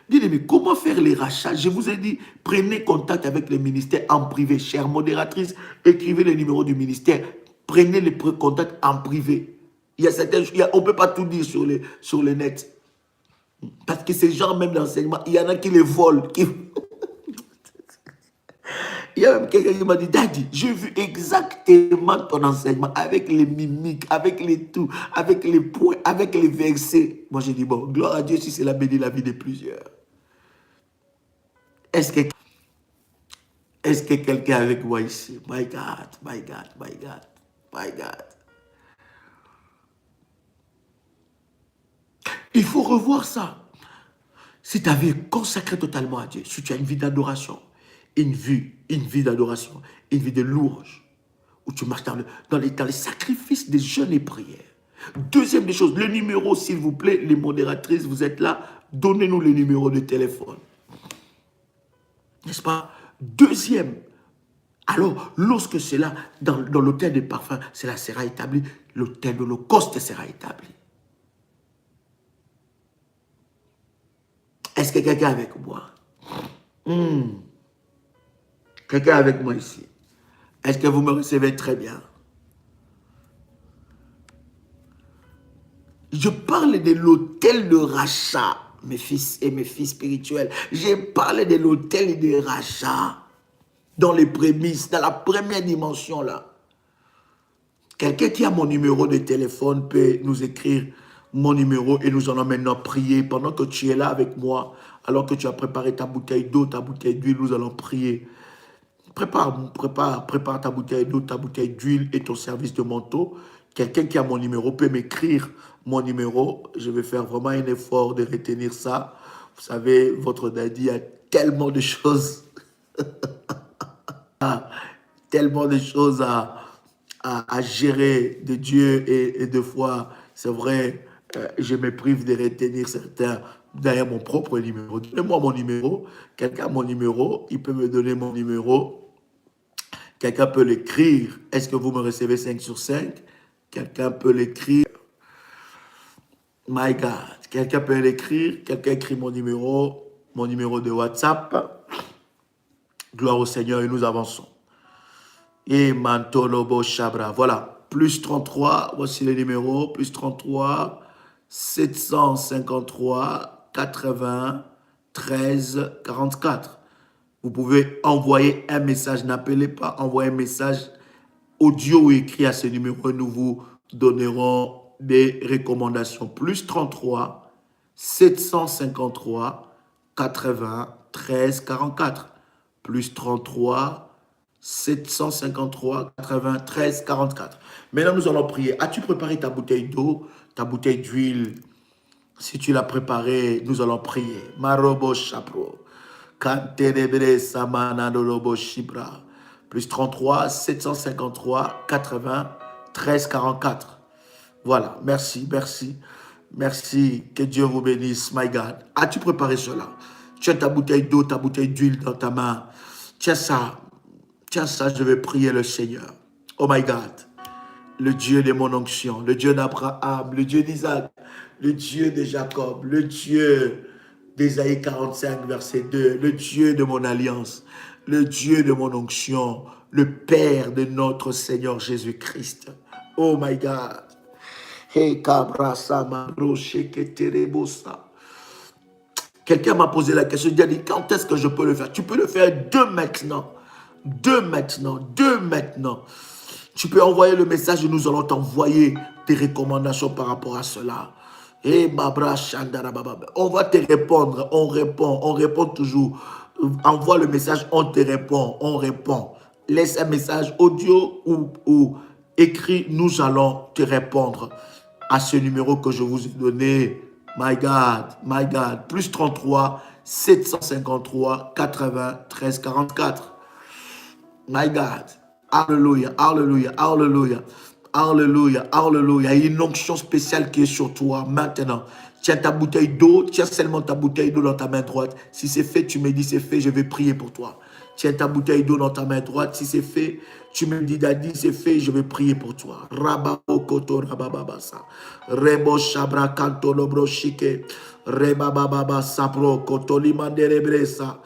Speaker 1: Bien-aimé, comment faire les rachats? Je vous ai dit, prenez contact avec le ministère en privé. Chère modératrice, écrivez le numéro du ministère. Prenez les contacts en privé. Il y a certaines choses, on ne peut pas tout dire sur le net. Parce que ces gens, même d'enseignement, il y en a qui les volent. Il y a même quelqu'un qui m'a dit, Daddy, j'ai vu exactement ton enseignement avec les mimiques, avec les tout, avec les points, avec les versets. Moi, j'ai dit, bon, gloire à Dieu si c'est la béni la vie de plusieurs. Est-ce que quelqu'un est avec moi ici? My God, my God, my God, my God. Il faut revoir ça. Si ta vie est consacrée totalement à Dieu, si tu as une vie d'adoration, une vie d'adoration, une vie de louange, où tu marches dans les sacrifices des jeûnes et prières. Deuxième des choses, le numéro, s'il vous plaît, les modératrices, vous êtes là, donnez-nous le numéro de téléphone. N'est-ce pas? Deuxième, alors, lorsque c'est là, dans l'hôtel des parfums, cela sera établi, l'hôtel de l'Holocauste sera établi. Est-ce que quelqu'un est avec moi? Quelqu'un est avec moi ici? Est-ce que vous me recevez très bien? Je parle de l'hôtel de rachat, mes fils et mes filles spirituelles. J'ai parlé de l'hôtel de rachat dans les prémices, dans la première dimension là. Quelqu'un qui a mon numéro de téléphone peut nous écrire mon numéro et nous allons maintenant prier pendant que tu es là avec moi, alors que tu as préparé ta bouteille d'eau, ta bouteille d'huile, nous allons prier. prépare ta bouteille d'eau, ta bouteille d'huile et ton service de manteau. Quelqu'un qui a mon numéro peut m'écrire mon numéro. Je vais faire vraiment un effort de retenir ça. Vous savez, votre daddy a tellement de choses, tellement de choses à gérer de Dieu et de fois, c'est vrai, je me prive de retenir certains derrière mon propre numéro. Donnez-moi mon numéro. Quelqu'un a mon numéro, il peut me donner mon numéro. Quelqu'un peut l'écrire. Est-ce que vous me recevez 5 sur 5? Quelqu'un peut l'écrire. My God. Quelqu'un peut l'écrire. Quelqu'un écrit mon numéro de WhatsApp. Gloire au Seigneur et nous avançons. Et Mantolobo Chabra. Voilà. Plus 33. Voici les numéros. Plus 33. 753 80 13 44. Vous pouvez envoyer un message. N'appelez pas. Envoyez un message audio ou écrit à ce numéro. Nous vous donnerons des recommandations. Plus 33 753 80 13 44. Plus 33 753 93 44. Maintenant, nous allons prier. As-tu préparé ta bouteille d'eau, ta bouteille d'huile? Si tu l'as préparée, nous allons prier. Marobo Chapro. Kanterebre Samanadolobo Shibra. Plus 33 753 80 13 44. Voilà, merci, merci. Merci, que Dieu vous bénisse, my God. As-tu préparé cela? Tu as ta bouteille d'eau, ta bouteille d'huile dans ta main. Tiens ça, je vais prier le Seigneur. Oh my God, le Dieu de mon onction, le Dieu d'Abraham, le Dieu d'Isaac, le Dieu de Jacob, le Dieu d'Ésaïe 45, verset 2, le Dieu de mon alliance, le Dieu de mon onction, le Père de notre Seigneur Jésus-Christ. Oh my God. Hey, quelqu'un m'a posé la question, il a dit, quand est-ce que je peux le faire? Tu peux le faire dès maintenant. Dès maintenant. Tu peux envoyer le message et nous allons t'envoyer des recommandations par rapport à cela. Et on va te répondre, on répond toujours. Envoie le message, on te répond, on répond. Laisse un message audio ou écrit, nous allons te répondre à ce numéro que je vous ai donné. My God. Plus 33 753 80 13 44. My God. Alléluia. Il y a une onction spéciale qui est sur toi maintenant. Tiens ta bouteille d'eau, tiens seulement ta bouteille d'eau dans ta main droite. Si c'est fait, tu me dis c'est fait, je vais prier pour toi. Tiens ta bouteille d'eau dans ta main droite. Si c'est fait, tu me dis Daddy, c'est fait, je vais prier pour toi. Rababo koto rabababasa. Rebo shabra kanto lobro shike. Rebababa sapro koto limandere bresa.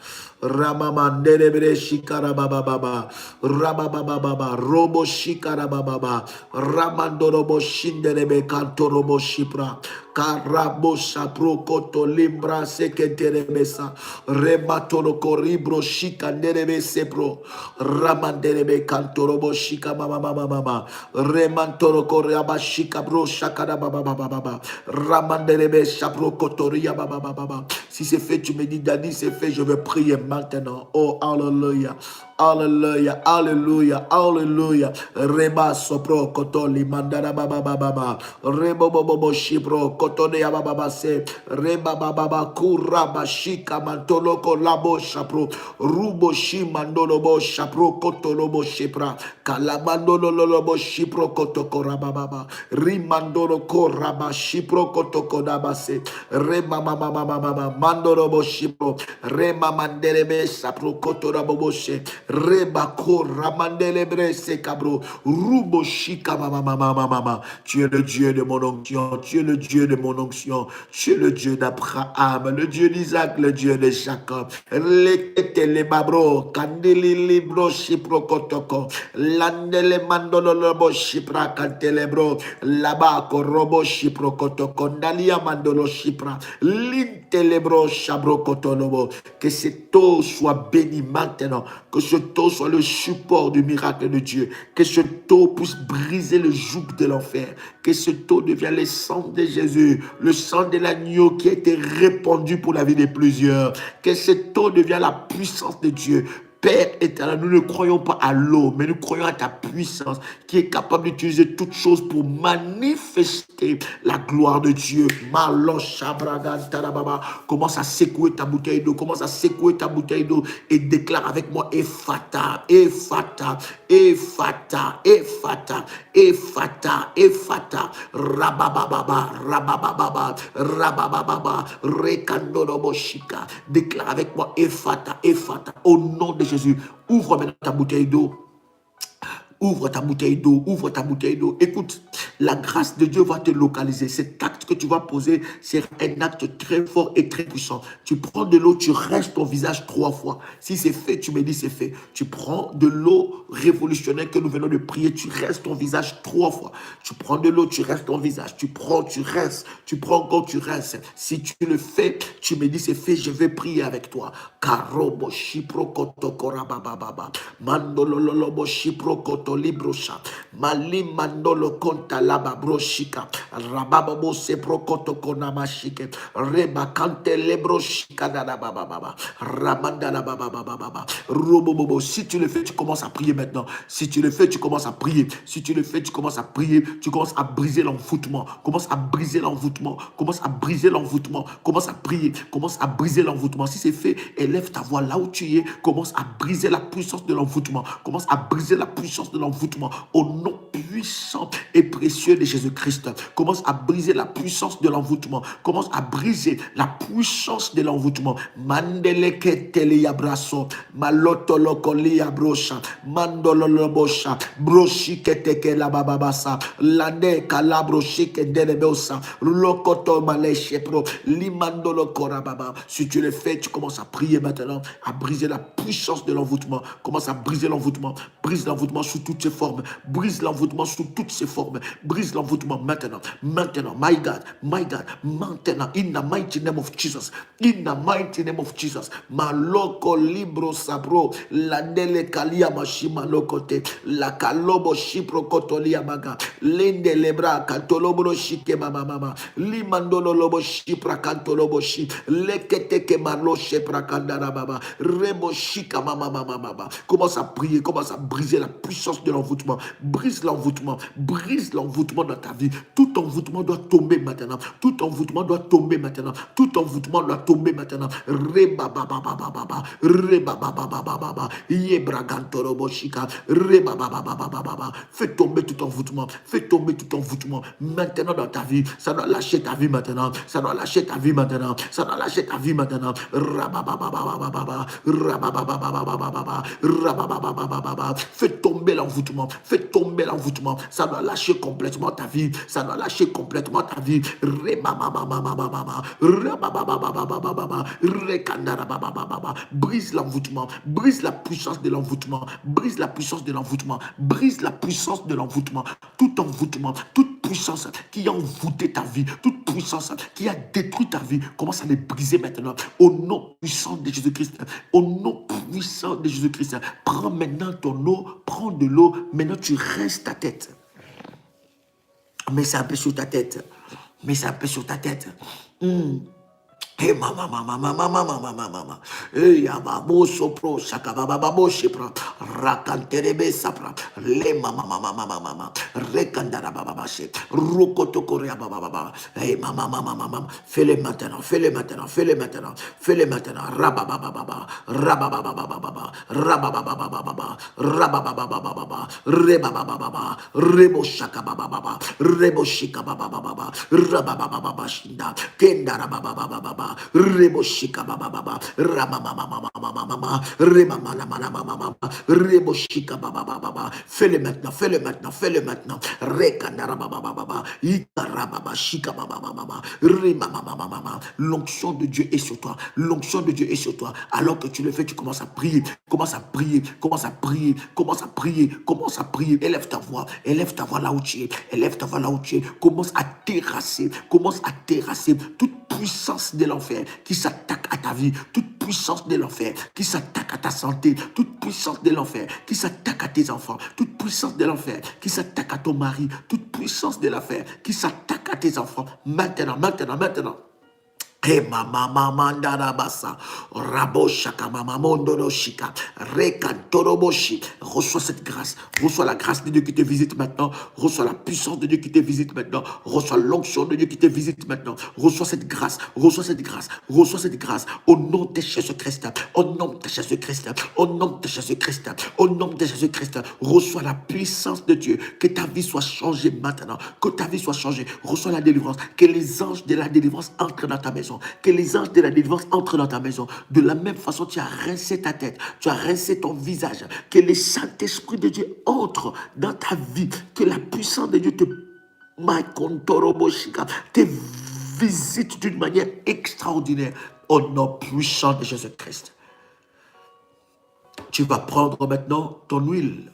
Speaker 1: Ramamandere bre shikara bababa. Rabababa robo shikara bababa. Ramandorobo shinderebe kanto robo shipra. Karabo sapro koto limbra seketere besa. Rematoro koribro shikanderebe sepro. Ramanderebe kantorobo shika mama. Remantoro koreaba shika bro shakara baba. Ramanderebe sapro kotoria baba. Si c'est fait, tu me dis Daddy, c'est fait, je vais prier maintenant. Oh, alléluia. Reba sopro kotoli mandara baba. Rebo bobo shipro kotone ya baba se. Reba baba kuraba shika mantoloko labo shapro. Rubo shi mandolo bo shapro kotolobo shipra. Kalamandolo lobo shipro kotokora baba. Rimandolo koraba shipro kotoko dabase. Rema mama mandolo bo shipro. Rema manderebe shapro kotora bobo she. Rebako ramandele brese cabro rubo shika mama. Tu es le Dieu de mon onction, tu es le Dieu de mon onction, tu es le Dieu d'Abraham, le Dieu d'Isaac, le Dieu de Jacob. Lekete le babro kandeli libro shipro kotoko landele mandolo lobo shipra kantele bro labako robo shipro kotoko ndalia mandolo shipra lintele bro shabro kotolobo. Que cette eau soit bénie maintenant, que cette eau soit le support du miracle de Dieu, que cette eau puisse briser le joug de l'enfer, que cette eau devienne le sang de Jésus, le sang de l'agneau qui a été répandu pour la vie de plusieurs, que cette eau devienne la puissance de Dieu. Père éternel, nous ne croyons pas à l'eau, mais nous croyons à ta puissance qui est capable d'utiliser toutes choses pour manifester la gloire de Dieu. Commence à secouer ta bouteille d'eau, commence à secouer ta bouteille d'eau et déclare avec moi Ephata, Ephata, Ephata, Ephata, Ephata, Ephata, Rabababa, Rabababa, Rabababa, Rekandoroboshika. Déclare avec moi Ephata, Ephata, au nom de Jésus. Ouvre maintenant ta bouteille d'eau. Ouvre ta bouteille d'eau, ouvre ta bouteille d'eau. Écoute, la grâce de Dieu va te localiser. Cet acte que tu vas poser, c'est un acte très fort et très puissant. Tu prends de l'eau, tu restes ton visage 3 fois. Si c'est fait, tu me dis c'est fait. Tu prends de l'eau révolutionnaire que nous venons de prier, tu restes ton visage 3 fois. Tu prends de l'eau, tu restes ton visage. Tu prends, tu restes. Tu prends encore, tu restes. Si tu le fais, tu me dis c'est fait, je vais prier avec toi. Karobo shipro koto korabababa. Mandololobo shipro koto librosha. Mali mandolo konta laba broshika. Rabababo sepro koto konamashike. Reba kante lebroshika dadabababa. Ramanda lababababa. Robobobo. Si tu le fais, tu commences à prier maintenant. Si tu le fais, tu commences à prier. Si tu le fais, tu commences à prier. Tu commences à briser l'envoûtement. Commence à briser l'envoûtement. Commence à briser l'envoûtement. Commence à prier. Commence à briser l'envoûtement. Si c'est fait, élève ta voix là où tu es. Commence à briser la puissance de l'envoûtement. Commence à briser la puissance de l'envoûtement. Au nom puissant et précieux de Jésus-Christ. Commence à briser la puissance de l'envoûtement. Commence à briser la puissance de l'envoûtement. Mandeleke teleyabraso. Malotolokolia brosha. Mandololobosha. Broshiketeke la bababasa. Lane kalabroshike delebosa. Lokoto maleshe pro. Limandolo korababa. Si tu le fais, tu commences à prier maintenant, à briser la puissance de l'envoûtement. Commence à briser l'envoûtement. Brise l'envoûtement sous toutes ses formes. Brise l'envoûtement sous toutes ses formes. Brise l'envoûtement maintenant. Maintenant, my God, maintenant, in the mighty name of Jesus. In the mighty name of Jesus. Maloko libro sabro. La dele kalia mashima lokote. La kalobo shipro kotolia maga. Lende lebra katolobro shike mama. Limandolo lobo shipra kantolobo shi. Leketeke malo shepra kandara baba. Rebo shika mama. Commence à prier, commence à briser la puissance de l'envoûtement. Brise l'envoûtement dans ta vie. Tout envoûtement doit tomber maintenant. Tout envoûtement doit tomber maintenant. Tout envoûtement doit tomber maintenant. Reba baba. Reba baba. Yebragantorobo shika. Reba baba. Fais tomber tout envoûtement. Fais tomber tout envoûtement maintenant dans ta vie. Ça doit lâcher ta vie maintenant. Ça doit lâcher ta vie maintenant. Ça doit lâcher ta vie maintenant. Rababababababa. Fais tomber l'envoûtement. Fais tomber l'envoûtement. Ça doit lâcher complètement ta vie. Ça doit lâcher complètement ta vie. Brise l'envoûtement. Brise la puissance de l'envoûtement. Brise la puissance de l'envoûtement. Brise la puissance de l'envoûtement. Tout envoûtement, toute puissance qui a envoûté ta vie, toute puissance qui a détruit ta vie, commence à les briser maintenant. Au nom puissant de Jésus-Christ. Au nom puissant de Jésus-Christ. Prends maintenant ton eau, prends de l'eau. Maintenant, tu restes ta tête. Mets ça un peu sur ta tête. Mets ça un peu sur ta tête. Hey mama. Hey ababo sopro sakababo shepra rakanterebe sapra le mama rekandara baba she rokoto korea baba. Hey mama. Fais-le maintenant. Rabababa rebababa rebo shaka baba rebo shika baba rabababa shinda kendara baba Reboshika baba ramama reboshika baba. Fais-le maintenant. Rekandara baba ikarababa shika baba remama. L'onction de Dieu est sur toi. Alors que tu le fais, tu commences à prier. Commence à prier. Élève ta voix là où tu es. Commence à terrasser toute puissance de l'enfer qui s'attaque à ta vie, toute puissance de l'enfer qui s'attaque à ta santé, toute puissance de l'enfer qui s'attaque à tes enfants, toute puissance de l'enfer qui s'attaque à ton mari, toute puissance de l'enfer qui s'attaque à tes enfants. Maintenant. He mama manda rabasa, rabo shaka mama mondo no shika, rekantoroboshi. Reçois cette grâce, reçois la grâce de Dieu qui te visite maintenant, reçois la puissance de Dieu qui te visite maintenant, reçois l'onction de Dieu qui te visite maintenant, reçois cette grâce, reçois cette grâce, reçois cette grâce, au nom de Jésus-Christ, au nom de Jésus-Christ, au nom de Jésus-Christ, au nom de Jésus-Christ, reçois la puissance de Dieu, que ta vie soit changée maintenant, que ta vie soit changée, reçois la délivrance, que les anges de la délivrance entrent dans ta maison, que les anges de la délivrance entrent dans ta maison. De la même façon, tu as rincé ta tête, tu as rincé ton visage, que les Saint-Esprit de Dieu entre dans ta vie, que la puissance de Dieu te visite d'une manière extraordinaire au nom puissant de Jésus-Christ. Tu vas prendre maintenant ton huile.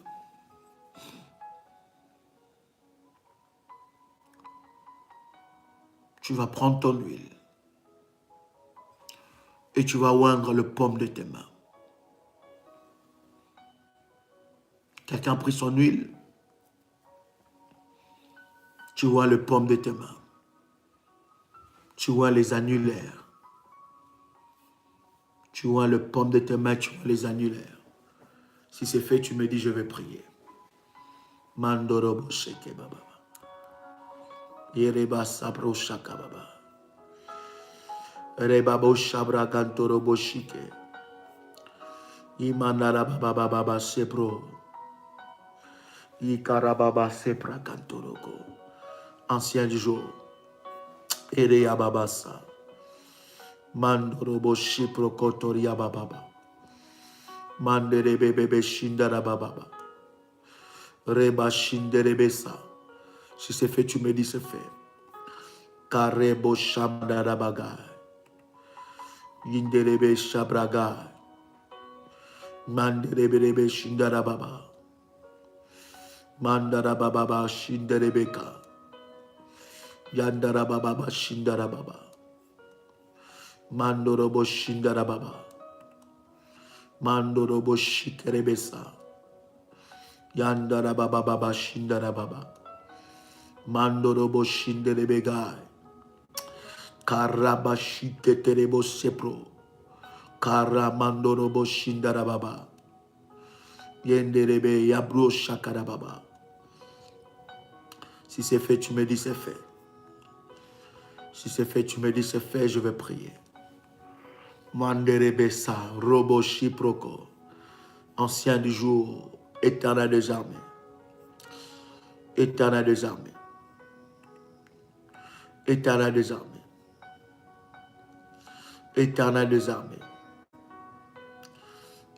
Speaker 1: Tu vas prendre ton huile. Et tu vas oindre le paume de tes mains. Quelqu'un a pris son huile. Tu vois le paume de tes mains. Tu vois les annulaires. Tu vois le paume de tes mains, tu vois les annulaires. Si c'est fait, tu me dis, je vais prier. Mandorobo sheke baba. Yereba sabro shaka baba. Rebabo shabra kantorobo shike. Imanara baba baba sepro. Ikarababa sepra kantoroko. Ancien du jour. Ereya babasa. Mandorobo shipro kotoria bababa. Mandere bebe shindara bababa. Reba shindere besa. Si c'est fait, tu me dis c'est fait. Karebo shamdara bagay. Yinderebe shabraga. Manderebe shindara baba. Mandara baba shinderebeka. Yandara baba shindara baba. Mandorobo shindara baba. Mandorobo shikerebesa. Yandara baba shindara baba. Mandorobo shinderebega. Karabashike terebo sepro. Karamandorobo shindara baba. Yenderebe yabro shakara baba. Si c'est fait, tu me dis c'est fait. Si c'est fait, tu me dis c'est fait, je vais prier. Manderebesa, robo shiproko. Ancien du jour, éternel des armées. Éternel des armées. Éternel des armées. Éternel des armées.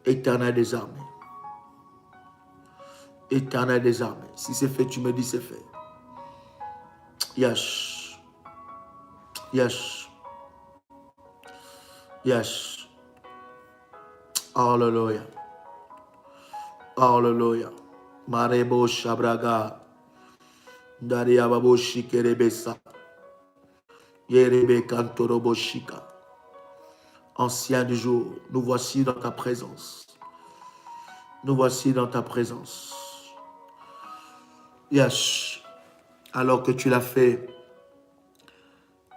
Speaker 1: Éternel des armées. Éternel des armées. Si c'est fait, tu me dis c'est fait. Yes. Yes. Yes. Hallelujah. Hallelujah. Marebo shabraga. Daria babo shikerebesa. Yerebe kantorobo shika. Ancien du jour, nous voici dans ta présence. Nous voici dans ta présence. Yes. Alors que tu l'as fait,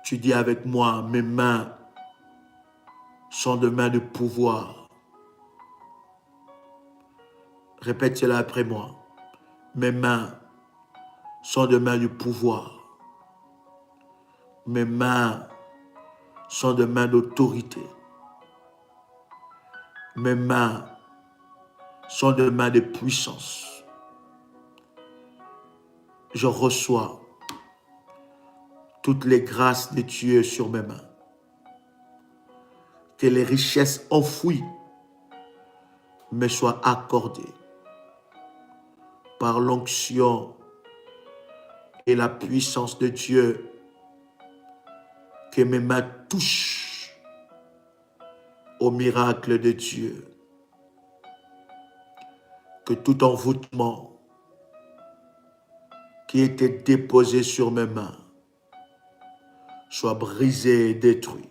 Speaker 1: tu dis avec moi, mes mains sont de mains de pouvoir. Répète cela après moi. Mes mains sont de mains de pouvoir. Mes mains sont de mains d'autorité. Mes mains sont de mains de puissance. Je reçois toutes les grâces de Dieu sur mes mains. Que les richesses enfouies me soient accordées par l'onction et la puissance de Dieu. Que mes mains touchent au miracle de Dieu. Que tout envoûtement qui était déposé sur mes mains soit brisé et détruit.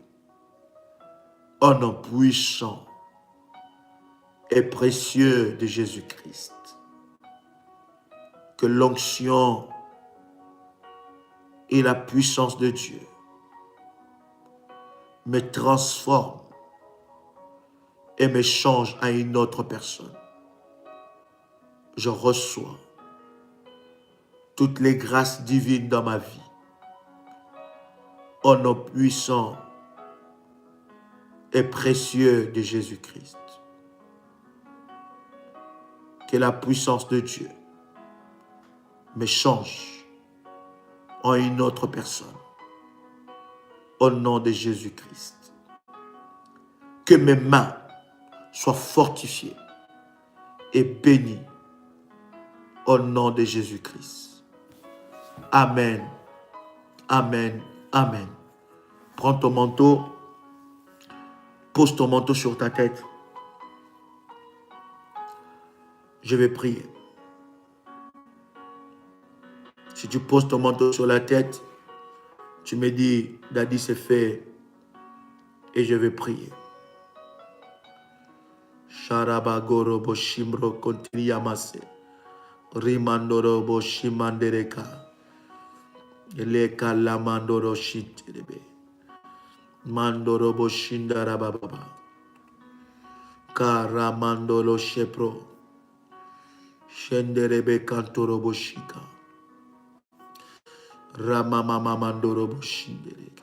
Speaker 1: Au nom puissant et précieux de Jésus-Christ. Que l'onction et la puissance de Dieu me transforme et me change à une autre personne. Je reçois toutes les grâces divines dans ma vie. Au nom puissant et précieux de Jésus-Christ. Que la puissance de Dieu me change en une autre personne. Au nom de Jésus-Christ. Que mes mains soient fortifiées et bénies au nom de Jésus-Christ. Amen. Amen. Amen. Prends ton manteau. Pose ton manteau sur ta tête. Je vais prier. Si tu poses ton manteau sur la tête, tu me dis, Daddy, c'est fait, et je vais prier. Sharabagorobo Shimro Kontriyamase, Rimandorobo Shimandereka, Eleka Lamandoro Shitirebe, Mandorobo Shindarababa, Karamandolo Shepro, Shenderebe Kantorobo Shika, Ramamamamandorobo Shindereke,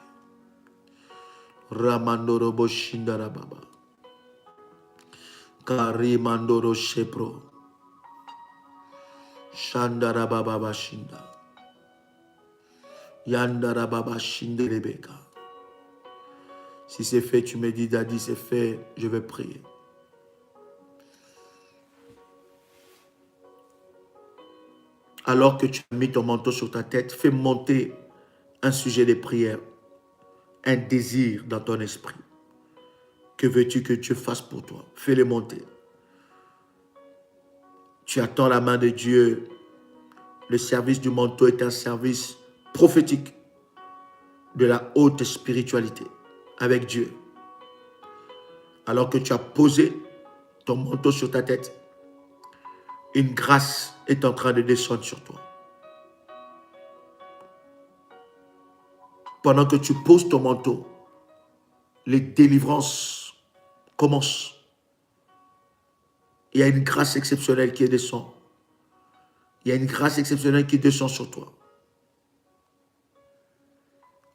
Speaker 1: Ramandorobo Shindarababa, Karimandoro Shepro, Shandarababa Shinda, Yandarababa Shinderebeka. Si c'est fait, tu me dis, Daddy, c'est fait, je vais prier. Alors que tu as mis ton manteau sur ta tête, fais monter un sujet de prière, un désir dans ton esprit. Que veux-tu que Dieu fasse pour toi? Fais-le monter. Tu attends la main de Dieu. Le service du manteau est un service prophétique de la haute spiritualité avec Dieu. Alors que tu as posé ton manteau sur ta tête, une grâce est en train de descendre sur toi. Pendant que tu poses ton manteau, les délivrances commencent. Il y a une grâce exceptionnelle qui descend. Il y a une grâce exceptionnelle qui descend sur toi.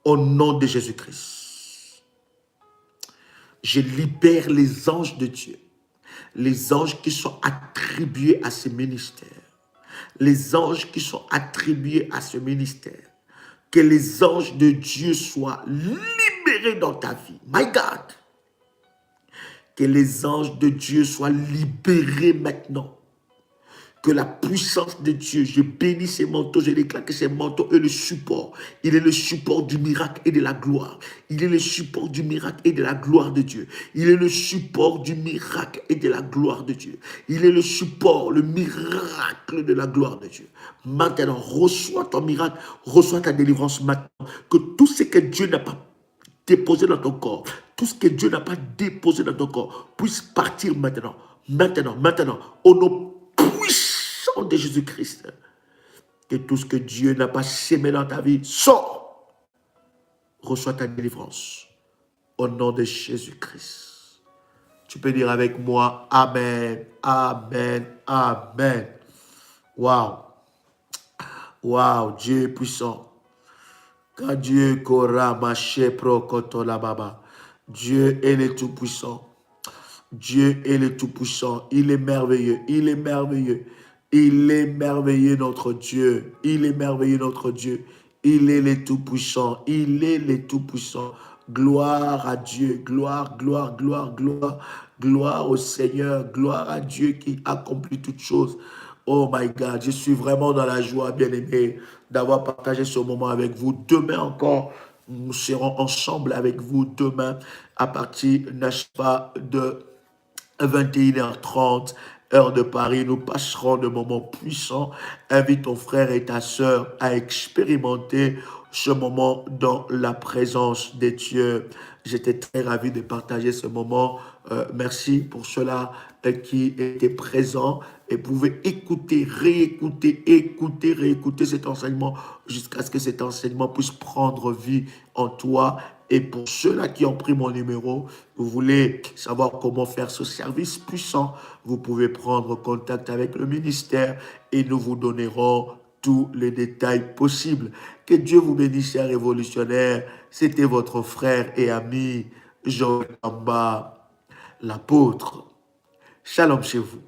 Speaker 1: Au nom de Jésus-Christ, je libère les anges de Dieu. Les anges qui sont attribués à ce ministère. Les anges qui sont attribués à ce ministère. Que les anges de Dieu soient libérés dans ta vie. My God. Que les anges de Dieu soient libérés maintenant. Que la puissance de Dieu, je bénis ces manteaux, je déclare que ces manteaux est le support. Il est le support du miracle et de la gloire. Il est le support du miracle et de la gloire de Dieu. Il est le support du miracle et de la gloire de Dieu. Il est le support, le miracle de la gloire de Dieu. Maintenant, reçois ton miracle, reçois ta délivrance maintenant. Que tout ce que Dieu n'a pas déposé dans ton corps, tout ce que Dieu n'a pas déposé dans ton corps, puisse partir maintenant. Maintenant, au nom puissant de Jésus-Christ. Que tout ce que Dieu n'a pas sémé dans ta vie, sort. Reçois ta délivrance. Au nom de Jésus-Christ. Tu peux dire avec moi, Amen, Amen, Amen. Waouh. Waouh, Dieu est puissant. Quand Dieu kora maché pro kotola baba. Dieu est le tout-puissant. Dieu est le tout-puissant. Il est merveilleux. Il est merveilleux. Il est merveilleux notre Dieu. Il est merveilleux notre Dieu. Il est le tout-puissant. Il est le tout-puissant. Gloire à Dieu. Gloire, gloire, gloire, gloire. Gloire au Seigneur. Gloire à Dieu qui accomplit toutes choses. Oh my God, je suis vraiment dans la joie, bien-aimé, d'avoir partagé ce moment avec vous. Demain encore, nous serons ensemble avec vous. Demain, à partir, n'est-ce pas, de 21h30, heure de Paris, nous passerons de moments puissants. Invite ton frère et ta sœur à expérimenter ce moment dans la présence de Dieu. J'étais très ravi de partager ce moment. Merci pour ceux-là qui étaient présents et pouvaient écouter, réécouter, réécouter cet enseignement jusqu'à ce que cet enseignement puisse prendre vie en toi Et pour ceux-là qui ont pris mon numéro, vous voulez savoir comment faire ce service puissant, vous pouvez prendre contact avec le ministère et nous vous donnerons tous les détails possibles. Que Dieu vous bénisse, chers révolutionnaires. C'était votre frère et ami Joël Kamba, l'apôtre. Shalom chez vous.